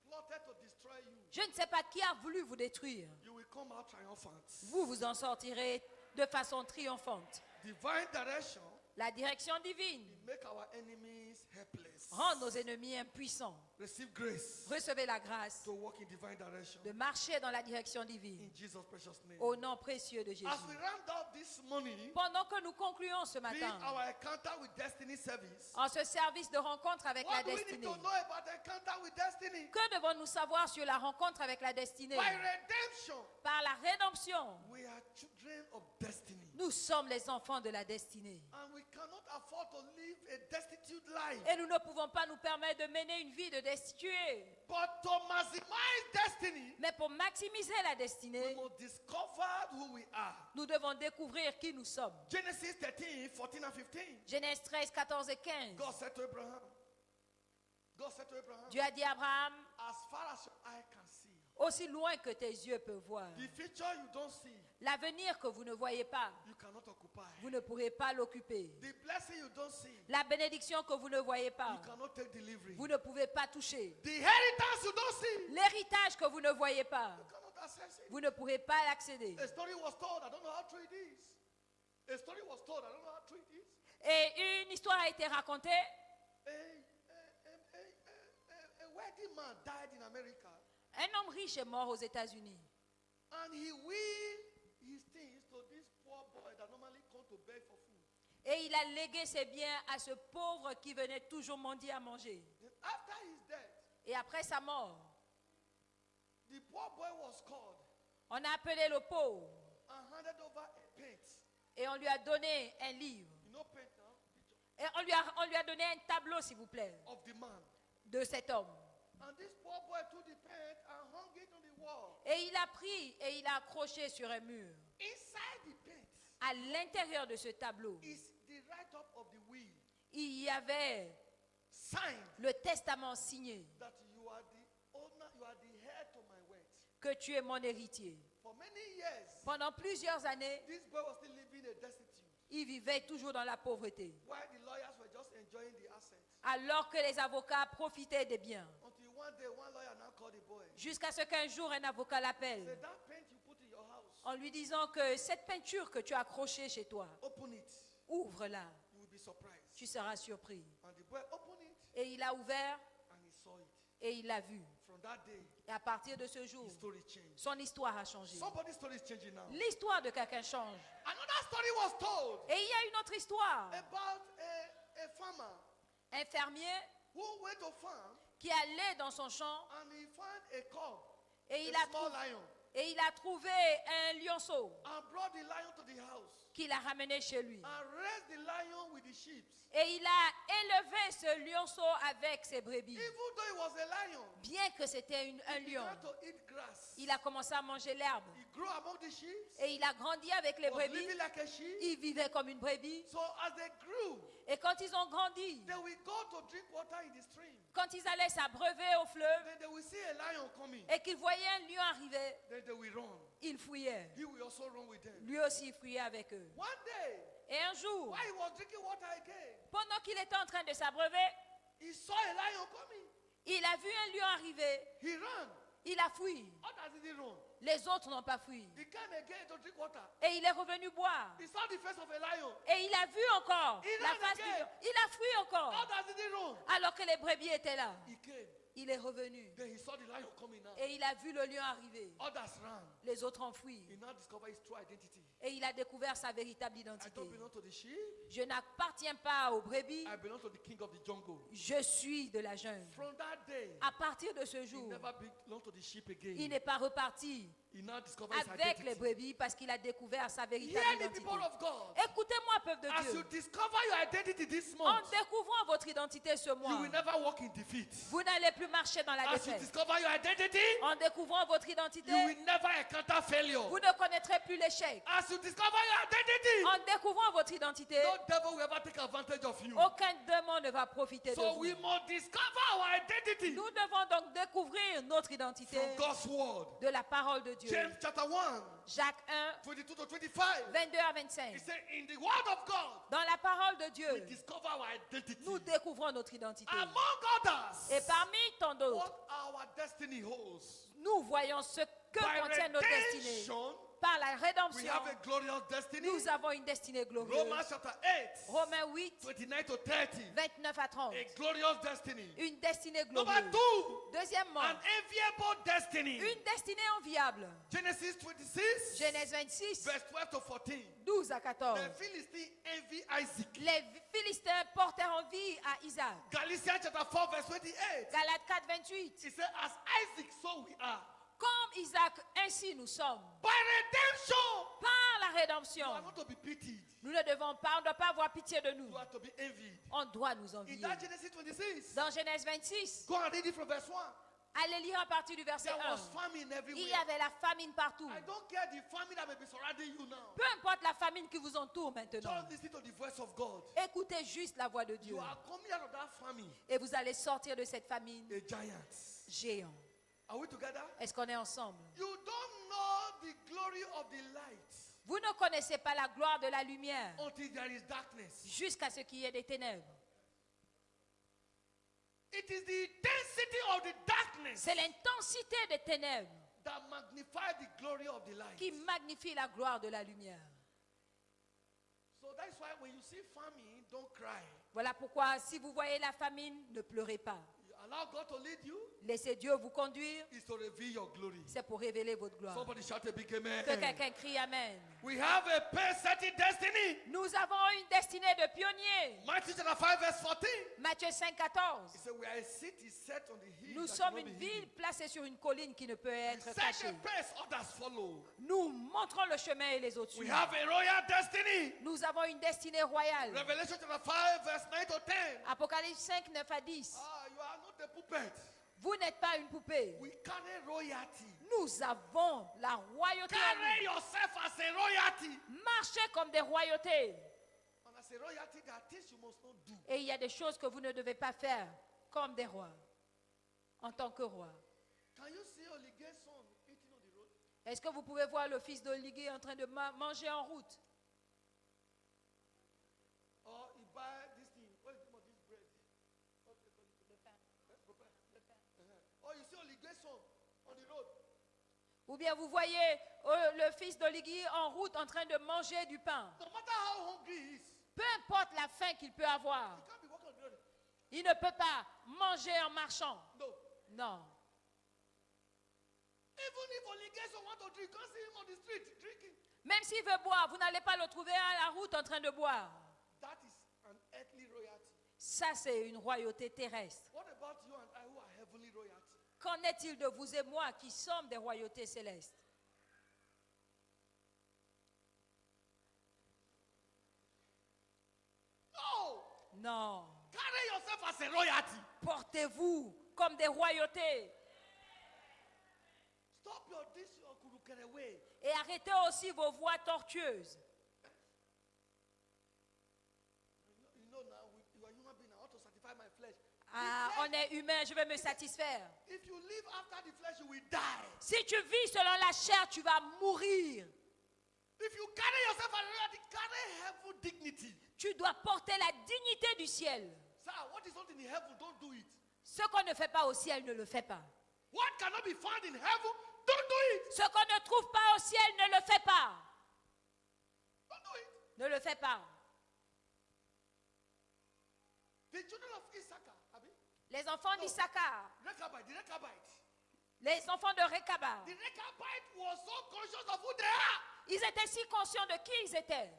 Speaker 2: plotted to destroy you.
Speaker 1: Je ne sais pas qui a voulu vous détruire.
Speaker 2: You will come out triumphant.
Speaker 1: Vous vous en sortirez de façon triomphante.
Speaker 2: Divine direction
Speaker 1: La direction divine
Speaker 2: make our enemies helpless.
Speaker 1: rend nos ennemis impuissants.
Speaker 2: Receive grace
Speaker 1: Recevez la grâce
Speaker 2: to walk in divine direction.
Speaker 1: de marcher dans la direction divine.
Speaker 2: In Jesus' precious name.
Speaker 1: Au nom précieux de Jésus.
Speaker 2: As we round up this morning,
Speaker 1: Pendant que nous concluons ce
Speaker 2: being
Speaker 1: matin,
Speaker 2: our encounter with destiny service,
Speaker 1: en ce service de rencontre avec la
Speaker 2: what do we need
Speaker 1: destinée,
Speaker 2: to know about encounter with destiny?
Speaker 1: que devons-nous savoir sur la rencontre avec la destinée?
Speaker 2: By redemption,
Speaker 1: Par la rédemption,
Speaker 2: we are children of destiny.
Speaker 1: nous sommes les enfants de la destinée.
Speaker 2: And we cannot afford to live a destitute life.
Speaker 1: Et nous ne pouvons pas nous permettre de mener une vie de destitués.
Speaker 2: But to maximize destiny,
Speaker 1: Mais pour maximiser la
Speaker 2: we
Speaker 1: destinée,
Speaker 2: must discover who we are.
Speaker 1: nous devons découvrir qui nous sommes.
Speaker 2: Genesis 13, 14 and 15.
Speaker 1: Genèse 13, 14 et 15.
Speaker 2: God said to Abraham,
Speaker 1: Dieu a dit à Abraham,
Speaker 2: as far as your eye can see,
Speaker 1: aussi loin que tes yeux peuvent voir,
Speaker 2: the future you don't see,
Speaker 1: l'avenir que vous ne voyez pas,
Speaker 2: you cannot occupy.
Speaker 1: vous ne pourrez pas l'occuper.
Speaker 2: The blessing you don't see,
Speaker 1: La bénédiction que vous ne voyez pas,
Speaker 2: you cannot take delivery.
Speaker 1: vous ne pouvez pas toucher.
Speaker 2: The inheritance you don't see,
Speaker 1: L'héritage que vous ne voyez pas,
Speaker 2: you cannot access it.
Speaker 1: vous ne pourrez pas l'accéder.
Speaker 2: A story was told, I don't know how true it is. A story was told, I don't know how true it is.
Speaker 1: Et une histoire a été racontée.
Speaker 2: A wealthy man died in America,
Speaker 1: Un homme riche est mort aux États-Unis.
Speaker 2: and he will his things to this poor boy that normally come to beg for food.
Speaker 1: Et il a légué ses biens à ce pauvre qui venait toujours mendier à manger.
Speaker 2: Then after his death,
Speaker 1: Et après sa mort,
Speaker 2: the poor boy was called
Speaker 1: on a appelé le pauvre
Speaker 2: and handed over a pint.
Speaker 1: et on lui a donné un livre.
Speaker 2: He You know paint now? Picture
Speaker 1: Et on lui a donné un tableau, s'il vous plaît,
Speaker 2: of the man.
Speaker 1: de cet homme.
Speaker 2: And this poor boy took the paint and hung it on the wall.
Speaker 1: Et il a pris et il a accroché sur un mur.
Speaker 2: Inside the paint
Speaker 1: À l'intérieur de ce tableau,
Speaker 2: is the write-up of the will,
Speaker 1: il y avait
Speaker 2: signed
Speaker 1: le testament signé
Speaker 2: that you are the owner, you are the heir to my wealth.
Speaker 1: que tu es mon héritier.
Speaker 2: For many years,
Speaker 1: Pendant plusieurs années,
Speaker 2: this boy was still living a destitute,
Speaker 1: il vivait toujours dans la pauvreté,
Speaker 2: while the lawyers were just enjoying the assets.
Speaker 1: alors que les avocats profitaient des biens.
Speaker 2: Until one day, one lawyer now called the boy.
Speaker 1: Jusqu'à ce qu'un jour, un avocat
Speaker 2: Said,
Speaker 1: l'appelle
Speaker 2: that paint you put in your house,
Speaker 1: en lui disant que cette peinture que tu as accrochée chez toi,
Speaker 2: open it.
Speaker 1: ouvre-la,
Speaker 2: You will be surprised.
Speaker 1: tu seras surpris.
Speaker 2: And the boy opened it
Speaker 1: Et il a ouvert
Speaker 2: and he saw it.
Speaker 1: et il l'a vu.
Speaker 2: From that day,
Speaker 1: Et à partir de ce jour,
Speaker 2: his story changed.
Speaker 1: son histoire a changé.
Speaker 2: Somebody's story is changing now.
Speaker 1: L'histoire de quelqu'un change.
Speaker 2: Another story was told
Speaker 1: Et il y a une autre histoire.
Speaker 2: about a farmer
Speaker 1: Un fermier
Speaker 2: who went to farm
Speaker 1: qui allait dans son champ
Speaker 2: and he found a cub,
Speaker 1: et il
Speaker 2: a
Speaker 1: a,
Speaker 2: small lion,
Speaker 1: et il a trouvé un lionceau
Speaker 2: and brought the lion to the house
Speaker 1: qu'il a ramené chez lui.
Speaker 2: and raised the lion with the sheep.
Speaker 1: Et il a élevé ce lionceau avec ses brebis.
Speaker 2: Even though he was a lion,
Speaker 1: Bien que c'était un
Speaker 2: he
Speaker 1: lion,
Speaker 2: began to eat grass.
Speaker 1: il a commencé à manger l'herbe.
Speaker 2: He grew among the sheep,
Speaker 1: Et il a grandi avec les
Speaker 2: was
Speaker 1: brebis.
Speaker 2: living like a sheep.
Speaker 1: Il vivait comme une brebis.
Speaker 2: So as they grew,
Speaker 1: Et quand ils ont grandi,
Speaker 2: they will go to drink water in the stream.
Speaker 1: quand ils allaient s'abreuver au fleuve
Speaker 2: Then they will see a lion coming.
Speaker 1: et qu'ils voyaient un lion arriver,
Speaker 2: Then they will run.
Speaker 1: ils fuyaient.
Speaker 2: He will also run with them.
Speaker 1: Lui aussi il fuyait avec eux.
Speaker 2: One day,
Speaker 1: Et un jour,
Speaker 2: while he was drinking water again,
Speaker 1: pendant qu'il était en train de s'abreuver,
Speaker 2: he saw a lion coming.
Speaker 1: il a vu un lion arriver.
Speaker 2: He ran.
Speaker 1: Il a fui.
Speaker 2: Others didn't run.
Speaker 1: Les autres n'ont pas fui.
Speaker 2: He came again to drink water.
Speaker 1: Et il est revenu boire.
Speaker 2: He saw the face of a lion.
Speaker 1: Et il a vu encore
Speaker 2: Il
Speaker 1: la
Speaker 2: ran
Speaker 1: face du
Speaker 2: again.
Speaker 1: lion. Il a fui encore.
Speaker 2: Others didn't run.
Speaker 1: Alors que les brebis étaient là.
Speaker 2: He came.
Speaker 1: Il est revenu.
Speaker 2: Then he saw the lion coming now.
Speaker 1: Et il a vu le lion arriver.
Speaker 2: Others ran.
Speaker 1: Les autres ont fui.
Speaker 2: He now discovered his true identity.
Speaker 1: Et il a découvert sa véritable
Speaker 2: I
Speaker 1: identité.
Speaker 2: don't belong to the sheep.
Speaker 1: Je n'appartiens pas aux brebis.
Speaker 2: I belong to the king of the jungle.
Speaker 1: Je suis de la jungle.
Speaker 2: From that day,
Speaker 1: À partir de ce
Speaker 2: he
Speaker 1: jour,
Speaker 2: never belonged to the sheep
Speaker 1: il
Speaker 2: again.
Speaker 1: n'est pas reparti
Speaker 2: He now discovered his
Speaker 1: avec les
Speaker 2: identity.
Speaker 1: brebis parce qu'il a découvert sa véritable
Speaker 2: Hear the
Speaker 1: identité.
Speaker 2: people of God.
Speaker 1: Écoutez-moi, peuple de
Speaker 2: As you
Speaker 1: Dieu.
Speaker 2: discover your identity this
Speaker 1: En
Speaker 2: month,
Speaker 1: découvrant votre identité ce
Speaker 2: you
Speaker 1: mois,
Speaker 2: will never walk in defeat.
Speaker 1: vous n'allez plus marcher dans la
Speaker 2: As you
Speaker 1: défaite.
Speaker 2: discover your identity,
Speaker 1: En découvrant votre identité,
Speaker 2: you will never encounter failure.
Speaker 1: vous ne connaîtrez plus l'échec.
Speaker 2: As you discover your identity,
Speaker 1: En découvrant votre identité,
Speaker 2: no devil will ever take advantage of you.
Speaker 1: aucun démon ne va profiter de
Speaker 2: So
Speaker 1: vous.
Speaker 2: we must discover our identity
Speaker 1: Nous devons donc découvrir notre identité
Speaker 2: from God's word.
Speaker 1: de la parole de Dieu.
Speaker 2: James chapter 1,
Speaker 1: Jacques 1,
Speaker 2: 22 to 25.
Speaker 1: 22 à 25.
Speaker 2: He said, in the word of God,
Speaker 1: Dans la parole de
Speaker 2: we
Speaker 1: Dieu,
Speaker 2: discover our identity.
Speaker 1: nous découvrons notre identité.
Speaker 2: Among others,
Speaker 1: Et parmi tant d'autres,
Speaker 2: what our destiny holds.
Speaker 1: nous voyons ce que
Speaker 2: By
Speaker 1: contient notre destinée.
Speaker 2: redemption,
Speaker 1: Par la
Speaker 2: we
Speaker 1: rédemption,
Speaker 2: have a glorious destiny.
Speaker 1: nous avons une destinée glorieuse.
Speaker 2: Romans chapter 8,
Speaker 1: Romains 8,
Speaker 2: 29 to 30.
Speaker 1: 29 à 30.
Speaker 2: A glorious destiny.
Speaker 1: Une destinée
Speaker 2: Number
Speaker 1: glorieuse.
Speaker 2: 2,
Speaker 1: Deuxièmement,
Speaker 2: an enviable destiny.
Speaker 1: une destinée enviable.
Speaker 2: Genesis 26,
Speaker 1: Genèse 26,
Speaker 2: verse 12 to 14.
Speaker 1: 12 à 14.
Speaker 2: The Philistines envy Isaac.
Speaker 1: Les Philistins portèrent envie à Isaac.
Speaker 2: Galatians chapter 4, verse 28.
Speaker 1: Galates 4, 28.
Speaker 2: He said, as Isaac, so we are.
Speaker 1: Comme Isaac, ainsi nous sommes.
Speaker 2: By redemption,
Speaker 1: Par la
Speaker 2: you
Speaker 1: rédemption,
Speaker 2: are not to be pitied.
Speaker 1: nous ne devons pas, on ne doit pas avoir pitié de nous.
Speaker 2: You are to be envied.
Speaker 1: On doit nous
Speaker 2: In
Speaker 1: envier.
Speaker 2: that Genesis 26,
Speaker 1: Dans Genèse 26,
Speaker 2: go and read it from verse 1.
Speaker 1: allez lire à partir du verset
Speaker 2: There
Speaker 1: 1.
Speaker 2: was famine
Speaker 1: Il y
Speaker 2: everywhere.
Speaker 1: avait la famine partout.
Speaker 2: I don't care the famine that may be surrounding you now.
Speaker 1: Peu importe la famine qui vous entoure maintenant.
Speaker 2: Just listen to the voice of God.
Speaker 1: Écoutez juste la voix de Dieu.
Speaker 2: You are coming out of that famine
Speaker 1: Et vous allez sortir de cette famine
Speaker 2: a giant.
Speaker 1: géant.
Speaker 2: Are we together?
Speaker 1: Est-ce qu'on est ensemble?
Speaker 2: You don't know the glory of the light
Speaker 1: Vous ne connaissez pas la gloire de la lumière
Speaker 2: until there is darkness.
Speaker 1: jusqu'à ce qu'il y ait des ténèbres.
Speaker 2: It is the intensity of the darkness
Speaker 1: C'est l'intensité des ténèbres
Speaker 2: that magnifies the glory of the light.
Speaker 1: qui magnifie la gloire de la lumière.
Speaker 2: So that's why when you see famine, don't cry.
Speaker 1: Voilà pourquoi si vous voyez la famine, ne pleurez pas.
Speaker 2: You allow God to lead you,
Speaker 1: Laissez Dieu vous conduire.
Speaker 2: is to reveal your glory.
Speaker 1: C'est pour révéler votre gloire.
Speaker 2: Somebody shout a big amen.
Speaker 1: Que quelqu'un crie Amen.
Speaker 2: We have a pace-setting destiny.
Speaker 1: Nous avons une destinée de pionnier.
Speaker 2: Matthew chapter 5 verse 14.
Speaker 1: Matthieu 5, 14.
Speaker 2: He said, we are a city set on the hill
Speaker 1: Nous
Speaker 2: that
Speaker 1: sommes
Speaker 2: cannot
Speaker 1: une
Speaker 2: be hidden.
Speaker 1: ville placée sur une colline qui ne peut être
Speaker 2: Set
Speaker 1: cachée.
Speaker 2: a pace, others follow.
Speaker 1: Nous montrons le chemin et les autres
Speaker 2: We
Speaker 1: suivent.
Speaker 2: have a royal destiny.
Speaker 1: Nous avons une destinée royale.
Speaker 2: Revelation chapter 5, verse 9 to 10.
Speaker 1: Apocalypse 5, 9 à 10.
Speaker 2: You are not a puppet.
Speaker 1: Vous n'êtes pas une poupée.
Speaker 2: We carry royalty.
Speaker 1: Nous avons la royauté en
Speaker 2: Carry
Speaker 1: nous.
Speaker 2: yourself as a royalty.
Speaker 1: Marchez comme des royautés.
Speaker 2: And as a royalty, there are things you must not do.
Speaker 1: Et il y a des choses que vous ne devez pas faire comme des rois, en tant que roi.
Speaker 2: Can you see Olige's son eating on the road?
Speaker 1: Est-ce que vous pouvez voir le fils d'Oligué en train de manger en route?
Speaker 2: Or he buy this thing. What is the name of this bread? What do they call it? Or you see Olige's son on the road.
Speaker 1: Ou bien vous voyez le fils d'Oligué en route en train de manger du pain.
Speaker 2: No matter how hungry he is,
Speaker 1: Peu importe la faim qu'il peut avoir,
Speaker 2: he can't be walking on the road.
Speaker 1: il ne peut pas manger en marchant.
Speaker 2: No.
Speaker 1: Non.
Speaker 2: Even if Olige's son want to drink, you can't see him on the street drinking.
Speaker 1: Même s'il veut boire, vous n'allez pas le trouver à la route en train de boire.
Speaker 2: That is an earthly royalty.
Speaker 1: Ça, c'est une royauté terrestre.
Speaker 2: What about you and I who are heavenly royalty?
Speaker 1: Qu'en est-il de vous et moi qui sommes des royautés célestes?
Speaker 2: No.
Speaker 1: Non.
Speaker 2: Carry yourself as a royalty.
Speaker 1: Portez-vous comme des royautés.
Speaker 2: Stop your this your kurukere way.
Speaker 1: Et arrêtez aussi vos voies tortueuses.
Speaker 2: You know now, you are human being. I want to satisfy my flesh.
Speaker 1: Ah, on est humain, je vais me satisfaire.
Speaker 2: If you live after the flesh, you will die.
Speaker 1: Si tu vis selon la chair, tu vas mourir.
Speaker 2: If you carry yourself as a royalty, carry heaven dignity.
Speaker 1: Tu dois porter la dignité du ciel.
Speaker 2: Sir, what is not in heaven, don't do it.
Speaker 1: Ce qu'on ne fait pas au ciel, ne le fait pas.
Speaker 2: What cannot be found in heaven, don't do it.
Speaker 1: Ce qu'on ne trouve pas au ciel, ne le fait pas.
Speaker 2: Don't do it.
Speaker 1: Ne le fais pas.
Speaker 2: The children of Issachar, Abi,
Speaker 1: Les enfants d'Issachar,
Speaker 2: the Rechabite.
Speaker 1: les enfants de Rekaba,
Speaker 2: The Rechabite was so conscious of who they are.
Speaker 1: ils étaient si conscients de qui ils étaient.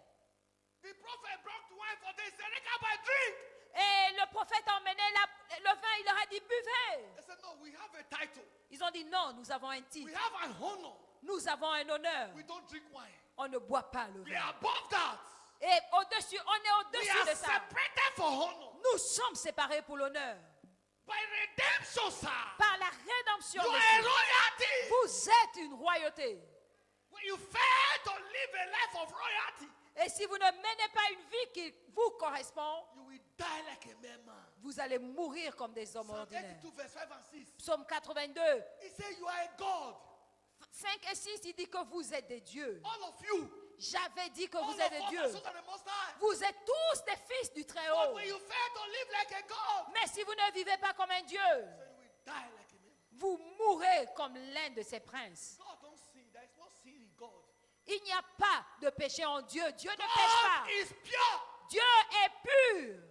Speaker 2: The prophet brought wine for them. He said, Rechabite, drink.
Speaker 1: Et le prophète a emmené le vin, il leur a dit buvez.
Speaker 2: They said, no, we have a title.
Speaker 1: Ils ont dit non, nous avons un
Speaker 2: We
Speaker 1: titre,
Speaker 2: have an honor.
Speaker 1: nous avons un honneur.
Speaker 2: We don't drink wine.
Speaker 1: On ne boit pas le
Speaker 2: We
Speaker 1: vin.
Speaker 2: are above that.
Speaker 1: Et au-dessus, on est
Speaker 2: We
Speaker 1: au-dessus
Speaker 2: are
Speaker 1: de ça.
Speaker 2: separated for honor.
Speaker 1: Nous sommes séparés pour l'honneur.
Speaker 2: By redemption, sir.
Speaker 1: Par la rédemption
Speaker 2: You
Speaker 1: de
Speaker 2: are a
Speaker 1: Christ.
Speaker 2: royalty.
Speaker 1: Vous êtes une royauté.
Speaker 2: When you fail to live a life of royalty,
Speaker 1: Et si vous ne menez pas une vie qui vous correspond,
Speaker 2: you will die like a mere man.
Speaker 1: vous allez mourir comme des hommes
Speaker 2: Psalm
Speaker 1: ordinaires.
Speaker 2: 82, verse 5 and 6.
Speaker 1: Psaume 82,
Speaker 2: He said, you are a God.
Speaker 1: 5 et 6, il dit que vous êtes des dieux.
Speaker 2: All of you.
Speaker 1: J'avais dit que
Speaker 2: All
Speaker 1: vous
Speaker 2: of
Speaker 1: êtes des
Speaker 2: us are
Speaker 1: dieux.
Speaker 2: sons of the Most High.
Speaker 1: Vous êtes tous des fils du
Speaker 2: But
Speaker 1: Très-Haut.
Speaker 2: when you fail to live like a God,
Speaker 1: Mais si vous ne vivez pas comme un Dieu,
Speaker 2: so you will die like a man.
Speaker 1: vous mourrez comme l'un de ces princes.
Speaker 2: God don't sin. There is no sin in God.
Speaker 1: Il n'y a pas de péché en Dieu. Dieu ne pêche pas.
Speaker 2: God is pure.
Speaker 1: Dieu est pur.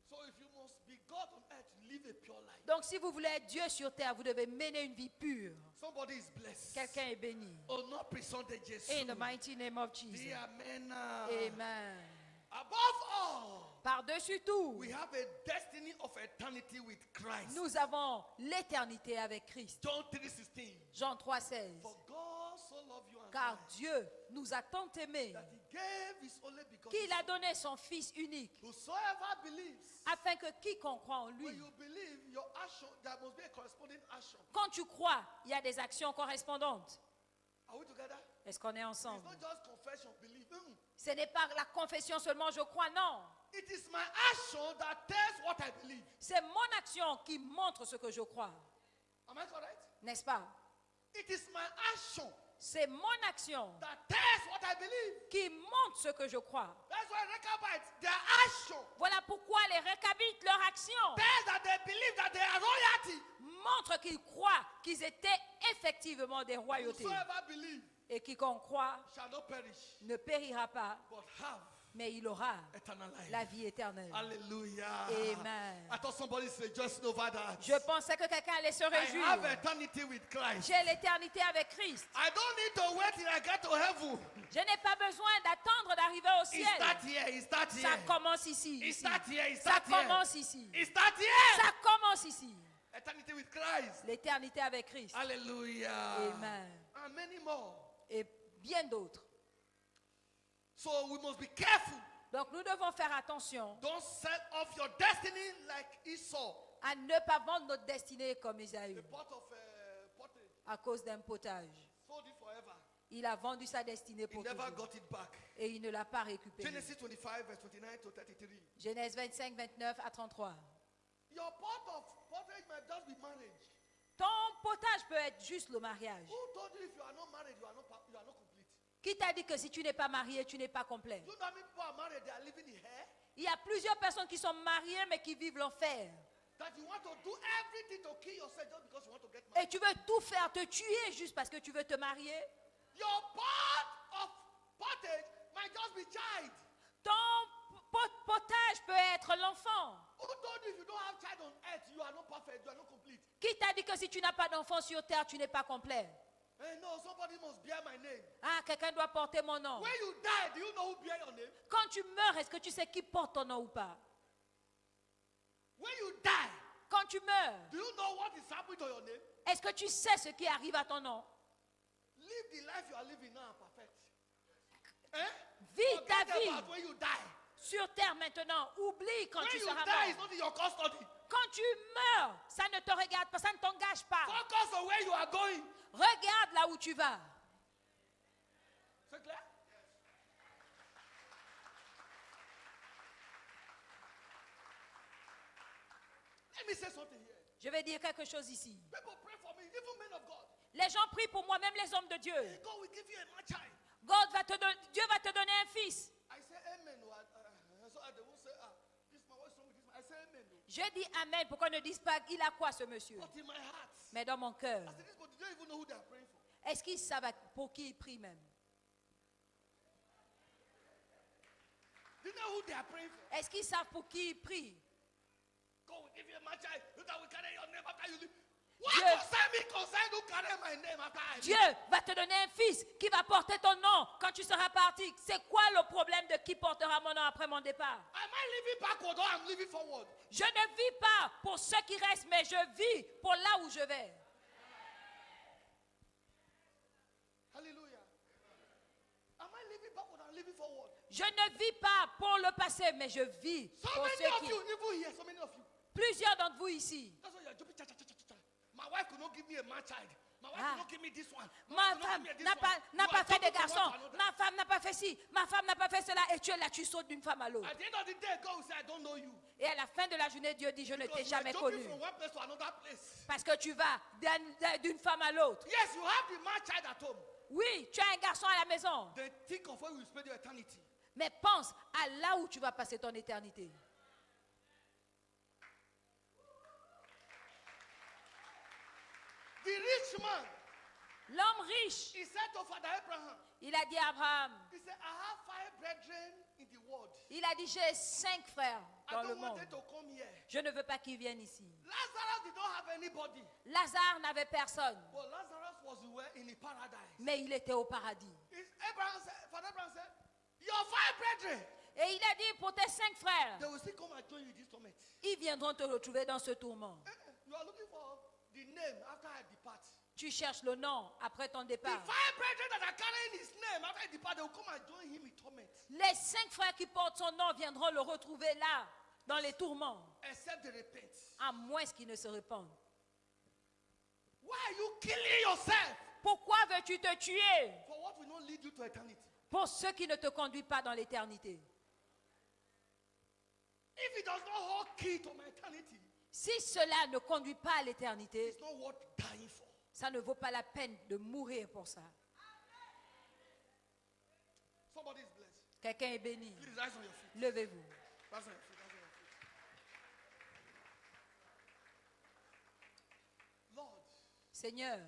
Speaker 2: So if you must be God on earth, live a pure life.
Speaker 1: Donc si vous voulez être Dieu sur terre, vous devez mener une vie pure.
Speaker 2: Somebody is blessed.
Speaker 1: Quelqu'un est béni.
Speaker 2: Oh, not prison de Jesus.
Speaker 1: In the mighty name of Jesus.
Speaker 2: The amen.
Speaker 1: Amen.
Speaker 2: Above all,
Speaker 1: Par-dessus tout,
Speaker 2: we have a destiny of eternity with Christ.
Speaker 1: nous avons l'éternité avec Christ.
Speaker 2: John 3:16.
Speaker 1: Jean 3,16.
Speaker 2: For God so loved you and
Speaker 1: Car
Speaker 2: I,
Speaker 1: Dieu nous a tant aimés
Speaker 2: that he gave his only begotten
Speaker 1: qu'il a
Speaker 2: Son.
Speaker 1: donné son Fils unique,
Speaker 2: Whosoever believes,
Speaker 1: afin que quiconque croit en
Speaker 2: when
Speaker 1: lui,
Speaker 2: you believe, your action, there must be a corresponding action.
Speaker 1: quand tu crois, il y a des actions correspondantes.
Speaker 2: Are we together?
Speaker 1: Est-ce qu'on est
Speaker 2: It's
Speaker 1: ensemble?
Speaker 2: not just confession, believe.
Speaker 1: Ce n'est pas la confession seulement, je crois, non.
Speaker 2: It is my action that tells what I believe.
Speaker 1: C'est mon action qui montre ce que je crois.
Speaker 2: Am I correct?
Speaker 1: N'est-ce pas?
Speaker 2: It is my action
Speaker 1: C'est mon action
Speaker 2: that tells what I believe.
Speaker 1: qui montre ce que je crois.
Speaker 2: That's why Rechabites, their action
Speaker 1: Voilà pourquoi les Récabites, leur action,
Speaker 2: tells that they believe that they are royalty.
Speaker 1: montre qu'ils croient qu'ils étaient effectivement des royautés.
Speaker 2: Whosoever believes
Speaker 1: Et quiconque croit
Speaker 2: shall not perish,
Speaker 1: ne périra pas,
Speaker 2: but have
Speaker 1: mais il aura
Speaker 2: eternal life.
Speaker 1: la vie éternelle.
Speaker 2: Hallelujah.
Speaker 1: Amen.
Speaker 2: I thought somebody's rejoicing over that.
Speaker 1: Je pensais que quelqu'un allait se
Speaker 2: I have
Speaker 1: réjouir.
Speaker 2: eternity with Christ.
Speaker 1: J'ai l'éternité avec Christ.
Speaker 2: I don't need to wait till I get to heaven.
Speaker 1: Je n'ai pas besoin d'attendre d'arriver au
Speaker 2: It
Speaker 1: ciel.
Speaker 2: start here. It start
Speaker 1: Ça
Speaker 2: here.
Speaker 1: commence ici.
Speaker 2: It
Speaker 1: ici.
Speaker 2: start here. It
Speaker 1: Ça
Speaker 2: start here.
Speaker 1: commence ici.
Speaker 2: It start here.
Speaker 1: Ça commence ici.
Speaker 2: Eternity with Christ.
Speaker 1: L'éternité avec Christ.
Speaker 2: Hallelujah.
Speaker 1: Amen.
Speaker 2: And many more.
Speaker 1: Et bien d'autres.
Speaker 2: So we must be careful.
Speaker 1: Donc nous devons faire attention
Speaker 2: Don't sell off your destiny like Esau.
Speaker 1: à ne pas vendre notre destinée comme
Speaker 2: The
Speaker 1: Isaïe
Speaker 2: pot of pottery.
Speaker 1: à cause d'un potage.
Speaker 2: Sold it forever.
Speaker 1: Il a vendu sa destinée
Speaker 2: He
Speaker 1: pour
Speaker 2: never
Speaker 1: toujours.
Speaker 2: got it back.
Speaker 1: Et il ne l'a pas récupérée.
Speaker 2: Genesis 25, verse 29 to 33.
Speaker 1: Genèse 25, 29 à 33.
Speaker 2: Your pot of pottery might just be marriage.
Speaker 1: Ton potage peut être juste le mariage.
Speaker 2: Who told you if you are not married, you are not complete?
Speaker 1: Qui t'a dit que si tu n'es pas marié, tu n'es pas complet?
Speaker 2: You know how many people are married, they are living in hell?
Speaker 1: Il y a plusieurs personnes qui sont mariées mais qui vivent l'enfer.
Speaker 2: That you want to do everything to kill yourself just because you want to get married.
Speaker 1: Et tu veux tout faire, te tuer juste parce que tu veux te marier.
Speaker 2: Your pot of pottage might just be child.
Speaker 1: Ton potage peut être l'enfant.
Speaker 2: Who told you if you don't have child on earth, you are not perfect, you are not complete?
Speaker 1: Qui t'a dit que si tu n'as pas d'enfant sur terre, tu n'es pas complet?
Speaker 2: Hey, no, somebody must bear my name.
Speaker 1: Ah, quelqu'un doit porter mon nom.
Speaker 2: When you die, do you know who bear your name?
Speaker 1: Quand tu meurs, est-ce que tu sais qui porte ton nom ou pas?
Speaker 2: When you die,
Speaker 1: Quand tu meurs,
Speaker 2: do you know what is happening to your name?
Speaker 1: est-ce que tu sais ce qui arrive à ton nom?
Speaker 2: Live the life you are living now perfect. Eh?
Speaker 1: Vis ta
Speaker 2: Forget
Speaker 1: vie
Speaker 2: about when you die.
Speaker 1: sur terre maintenant. Oublie quand
Speaker 2: When
Speaker 1: tu
Speaker 2: you
Speaker 1: seras
Speaker 2: die, it's
Speaker 1: mort.
Speaker 2: not in your custody.
Speaker 1: Quand tu meurs, ça ne te regarde pas, ça ne t'engage pas.
Speaker 2: Focus on where you are going.
Speaker 1: Regarde là où tu vas.
Speaker 2: C'est clair? Let me say something here.
Speaker 1: Je vais dire quelque chose ici.
Speaker 2: People pray for me, even men of God.
Speaker 1: Les gens prient pour moi, même les hommes de Dieu.
Speaker 2: God will give you a man child.
Speaker 1: Dieu va te donner un fils.
Speaker 2: I say amen. So they won't say, this man, what's wrong with this man? I say amen.
Speaker 1: Je dis amen. Pourquoi ne disent pas il a quoi ce monsieur?
Speaker 2: But in my heart,
Speaker 1: Mais dans mon cœur,
Speaker 2: I said, this people don't even know who they are praying for.
Speaker 1: est-ce qu'ils savent pour qui ils prient même?
Speaker 2: Do you know who they are praying for?
Speaker 1: Est-ce qu'ils savent pour qui ils prient?
Speaker 2: God will give you a man child. You that will carry your name after you leave. What
Speaker 1: Dieu-
Speaker 2: concern me concern who carry my name after I leave?
Speaker 1: Dieu va te donner un fils qui va porter ton nom quand tu seras parti. C'est quoi le problème de qui portera mon nom après mon départ?
Speaker 2: Am I living backward or I'm living forward?
Speaker 1: Je ne vis pas pour ceux qui restent, mais je vis pour là où je vais.
Speaker 2: Hallelujah. Am I living backward or I'm living forward?
Speaker 1: Je ne vis pas pour le passé, mais je vis
Speaker 2: So
Speaker 1: pour
Speaker 2: many
Speaker 1: ceux
Speaker 2: of
Speaker 1: qui...
Speaker 2: you, even here, so many of you.
Speaker 1: Plusieurs d'entre vous ici.
Speaker 2: That's why you're jumping. Cha, cha, cha, cha, cha, cha. My wife could not give me a man child. My wife
Speaker 1: Ah.
Speaker 2: could not give me this one. My
Speaker 1: Ma
Speaker 2: wife could not
Speaker 1: femme
Speaker 2: give me this
Speaker 1: n'a
Speaker 2: one.
Speaker 1: pas, n'a
Speaker 2: You
Speaker 1: pas
Speaker 2: are
Speaker 1: fait de
Speaker 2: jumping from
Speaker 1: garçon.
Speaker 2: one to another.
Speaker 1: Ma femme n'a pas fait ci. Ma femme n'a pas fait cela. Et tu es là, tu sautes d'une femme à l'autre.
Speaker 2: At the end of the day, God will say, I don't know you.
Speaker 1: Et à la fin de la journée, Dieu dit, je ne
Speaker 2: Because
Speaker 1: t'ai
Speaker 2: you are
Speaker 1: jamais
Speaker 2: jumping
Speaker 1: connu.
Speaker 2: from one place to another place.
Speaker 1: Parce que tu vas d'une femme à l'autre.
Speaker 2: Yes, you have the man child at home.
Speaker 1: Oui, tu as un garçon à la maison.
Speaker 2: Then think of where you will spend your eternity.
Speaker 1: Mais pense à là où tu vas passer ton éternité.
Speaker 2: The rich man,
Speaker 1: L'homme riche,
Speaker 2: he said to Father Abraham,
Speaker 1: il a dit à Abraham,
Speaker 2: he said, I have 5 brethren in the world.
Speaker 1: il a dit, j'ai 5 frères
Speaker 2: I
Speaker 1: dans le
Speaker 2: don't want
Speaker 1: monde.
Speaker 2: them to come here.
Speaker 1: Je ne veux pas qu'ils viennent ici.
Speaker 2: Lazarus did not have anybody.
Speaker 1: Lazare n'avait personne,
Speaker 2: But Lazarus was where in the paradise.
Speaker 1: mais il était au paradis.
Speaker 2: Father Abraham said, your 5 brethren,
Speaker 1: Et il a dit, pour tes 5 frères,
Speaker 2: they will still come and join you in this torment.
Speaker 1: ils viendront te retrouver dans ce tourment.
Speaker 2: You are looking for the name after I depart.
Speaker 1: Tu cherches le nom après ton
Speaker 2: The
Speaker 1: départ.
Speaker 2: 5 brethren that are carrying his name after I depart, they will come and join him in torment.
Speaker 1: Les 5 frères qui portent son nom viendront le retrouver là, dans les tourments,
Speaker 2: Except they repent.
Speaker 1: à moins qu'ils ne se répandent.
Speaker 2: Why are you killing yourself?
Speaker 1: Pourquoi veux-tu te tuer?
Speaker 2: For what will not lead you to eternity?
Speaker 1: Pour ceux qui ne te conduisent pas dans l'éternité.
Speaker 2: If it does not hold key to my eternity,
Speaker 1: Si cela ne conduit pas à l'éternité,
Speaker 2: it's not worth dying for.
Speaker 1: ça ne vaut pas la peine de mourir pour ça.
Speaker 2: Somebody is blessed.
Speaker 1: Quelqu'un est béni.
Speaker 2: Please rise on your feet.
Speaker 1: Levez-vous.
Speaker 2: Rise on your feet. Rise on your feet. Lord,
Speaker 1: Seigneur,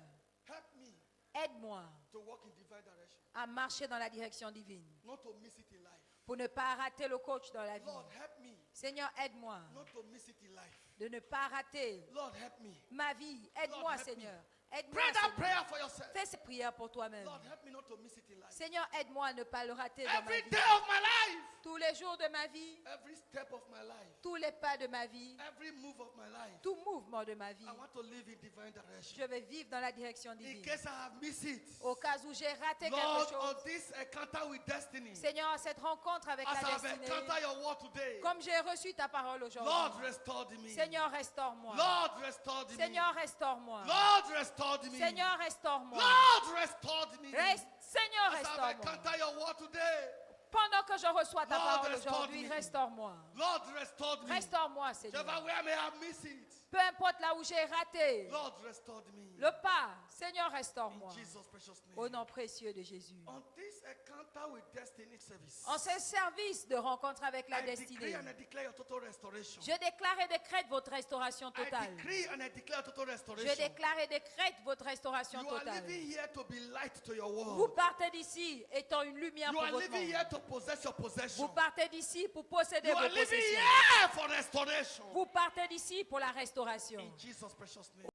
Speaker 2: help me
Speaker 1: aide-moi
Speaker 2: to walk in divine direction,
Speaker 1: à marcher dans la direction divine.
Speaker 2: not to miss it in life.
Speaker 1: pour ne pas rater le coach dans la vie.
Speaker 2: Lord, help me
Speaker 1: Seigneur, aide-moi
Speaker 2: not to miss it in life.
Speaker 1: de ne pas rater
Speaker 2: Lord, help me.
Speaker 1: ma vie. Aide-moi,
Speaker 2: Lord, help
Speaker 1: Seigneur.
Speaker 2: Pray
Speaker 1: Aide-moi,
Speaker 2: that
Speaker 1: Seigneur.
Speaker 2: prayer for yourself.
Speaker 1: Fais cette prière pour toi-même.
Speaker 2: Lord, help me not to miss it in life.
Speaker 1: Seigneur, aide-moi à ne pas le rater dans ma
Speaker 2: Every
Speaker 1: vie.
Speaker 2: day of my life,
Speaker 1: Tous les jours de ma vie,
Speaker 2: every step of my life,
Speaker 1: tous les pas de ma vie,
Speaker 2: every move of my life,
Speaker 1: tout mouvement de ma vie,
Speaker 2: I want to live in divine direction.
Speaker 1: je vais vivre dans la direction
Speaker 2: In
Speaker 1: divine.
Speaker 2: case I have missed it,
Speaker 1: Au cas où j'ai raté
Speaker 2: Lord,
Speaker 1: quelque
Speaker 2: on
Speaker 1: chose,
Speaker 2: this encounter with destiny,
Speaker 1: Seigneur, cette rencontre avec
Speaker 2: as
Speaker 1: la
Speaker 2: I've
Speaker 1: destinée,
Speaker 2: encountered your word today,
Speaker 1: comme j'ai reçu ta parole
Speaker 2: Lord,
Speaker 1: aujourd'hui,
Speaker 2: restore me.
Speaker 1: Seigneur, restaure-moi.
Speaker 2: Lord, restore me.
Speaker 1: Seigneur, restaure-moi.
Speaker 2: Lord, restore me.
Speaker 1: Seigneur, restaure-moi.
Speaker 2: Lord, restore me.
Speaker 1: Seigneur,
Speaker 2: As I've
Speaker 1: restaure-moi.
Speaker 2: encountered your word today,
Speaker 1: Pendant que je reçois ta
Speaker 2: Lord,
Speaker 1: parole
Speaker 2: restore
Speaker 1: aujourd'hui,
Speaker 2: me.
Speaker 1: restaure-moi.
Speaker 2: Lord, restore me.
Speaker 1: Restaure-moi, Seigneur.
Speaker 2: Whichever way I may have missed it,
Speaker 1: Peu importe là où j'ai raté
Speaker 2: Lord, restore me.
Speaker 1: le pas, Seigneur,
Speaker 2: In
Speaker 1: restaure-moi.
Speaker 2: Jesus' precious
Speaker 1: Au
Speaker 2: name.
Speaker 1: nom précieux de Jésus.
Speaker 2: On this encounter with destiny service,
Speaker 1: En ce service de rencontre avec la
Speaker 2: I decree
Speaker 1: destinée,
Speaker 2: and I declare your total restoration.
Speaker 1: je déclare et décrète votre restauration
Speaker 2: I
Speaker 1: totale.
Speaker 2: decree and I declare total
Speaker 1: Je
Speaker 2: restoration.
Speaker 1: déclare et décrète votre restauration
Speaker 2: You are
Speaker 1: totale.
Speaker 2: living here to be light to your
Speaker 1: Vous
Speaker 2: world.
Speaker 1: partez d'ici étant une lumière
Speaker 2: You
Speaker 1: pour
Speaker 2: are
Speaker 1: votre
Speaker 2: living
Speaker 1: monde.
Speaker 2: here to possess your possession.
Speaker 1: Vous partez d'ici pour posséder
Speaker 2: You
Speaker 1: vos
Speaker 2: are living
Speaker 1: possessions.
Speaker 2: here for restoration.
Speaker 1: Vous partez d'ici pour la restauration.
Speaker 2: In Jesus' precious name.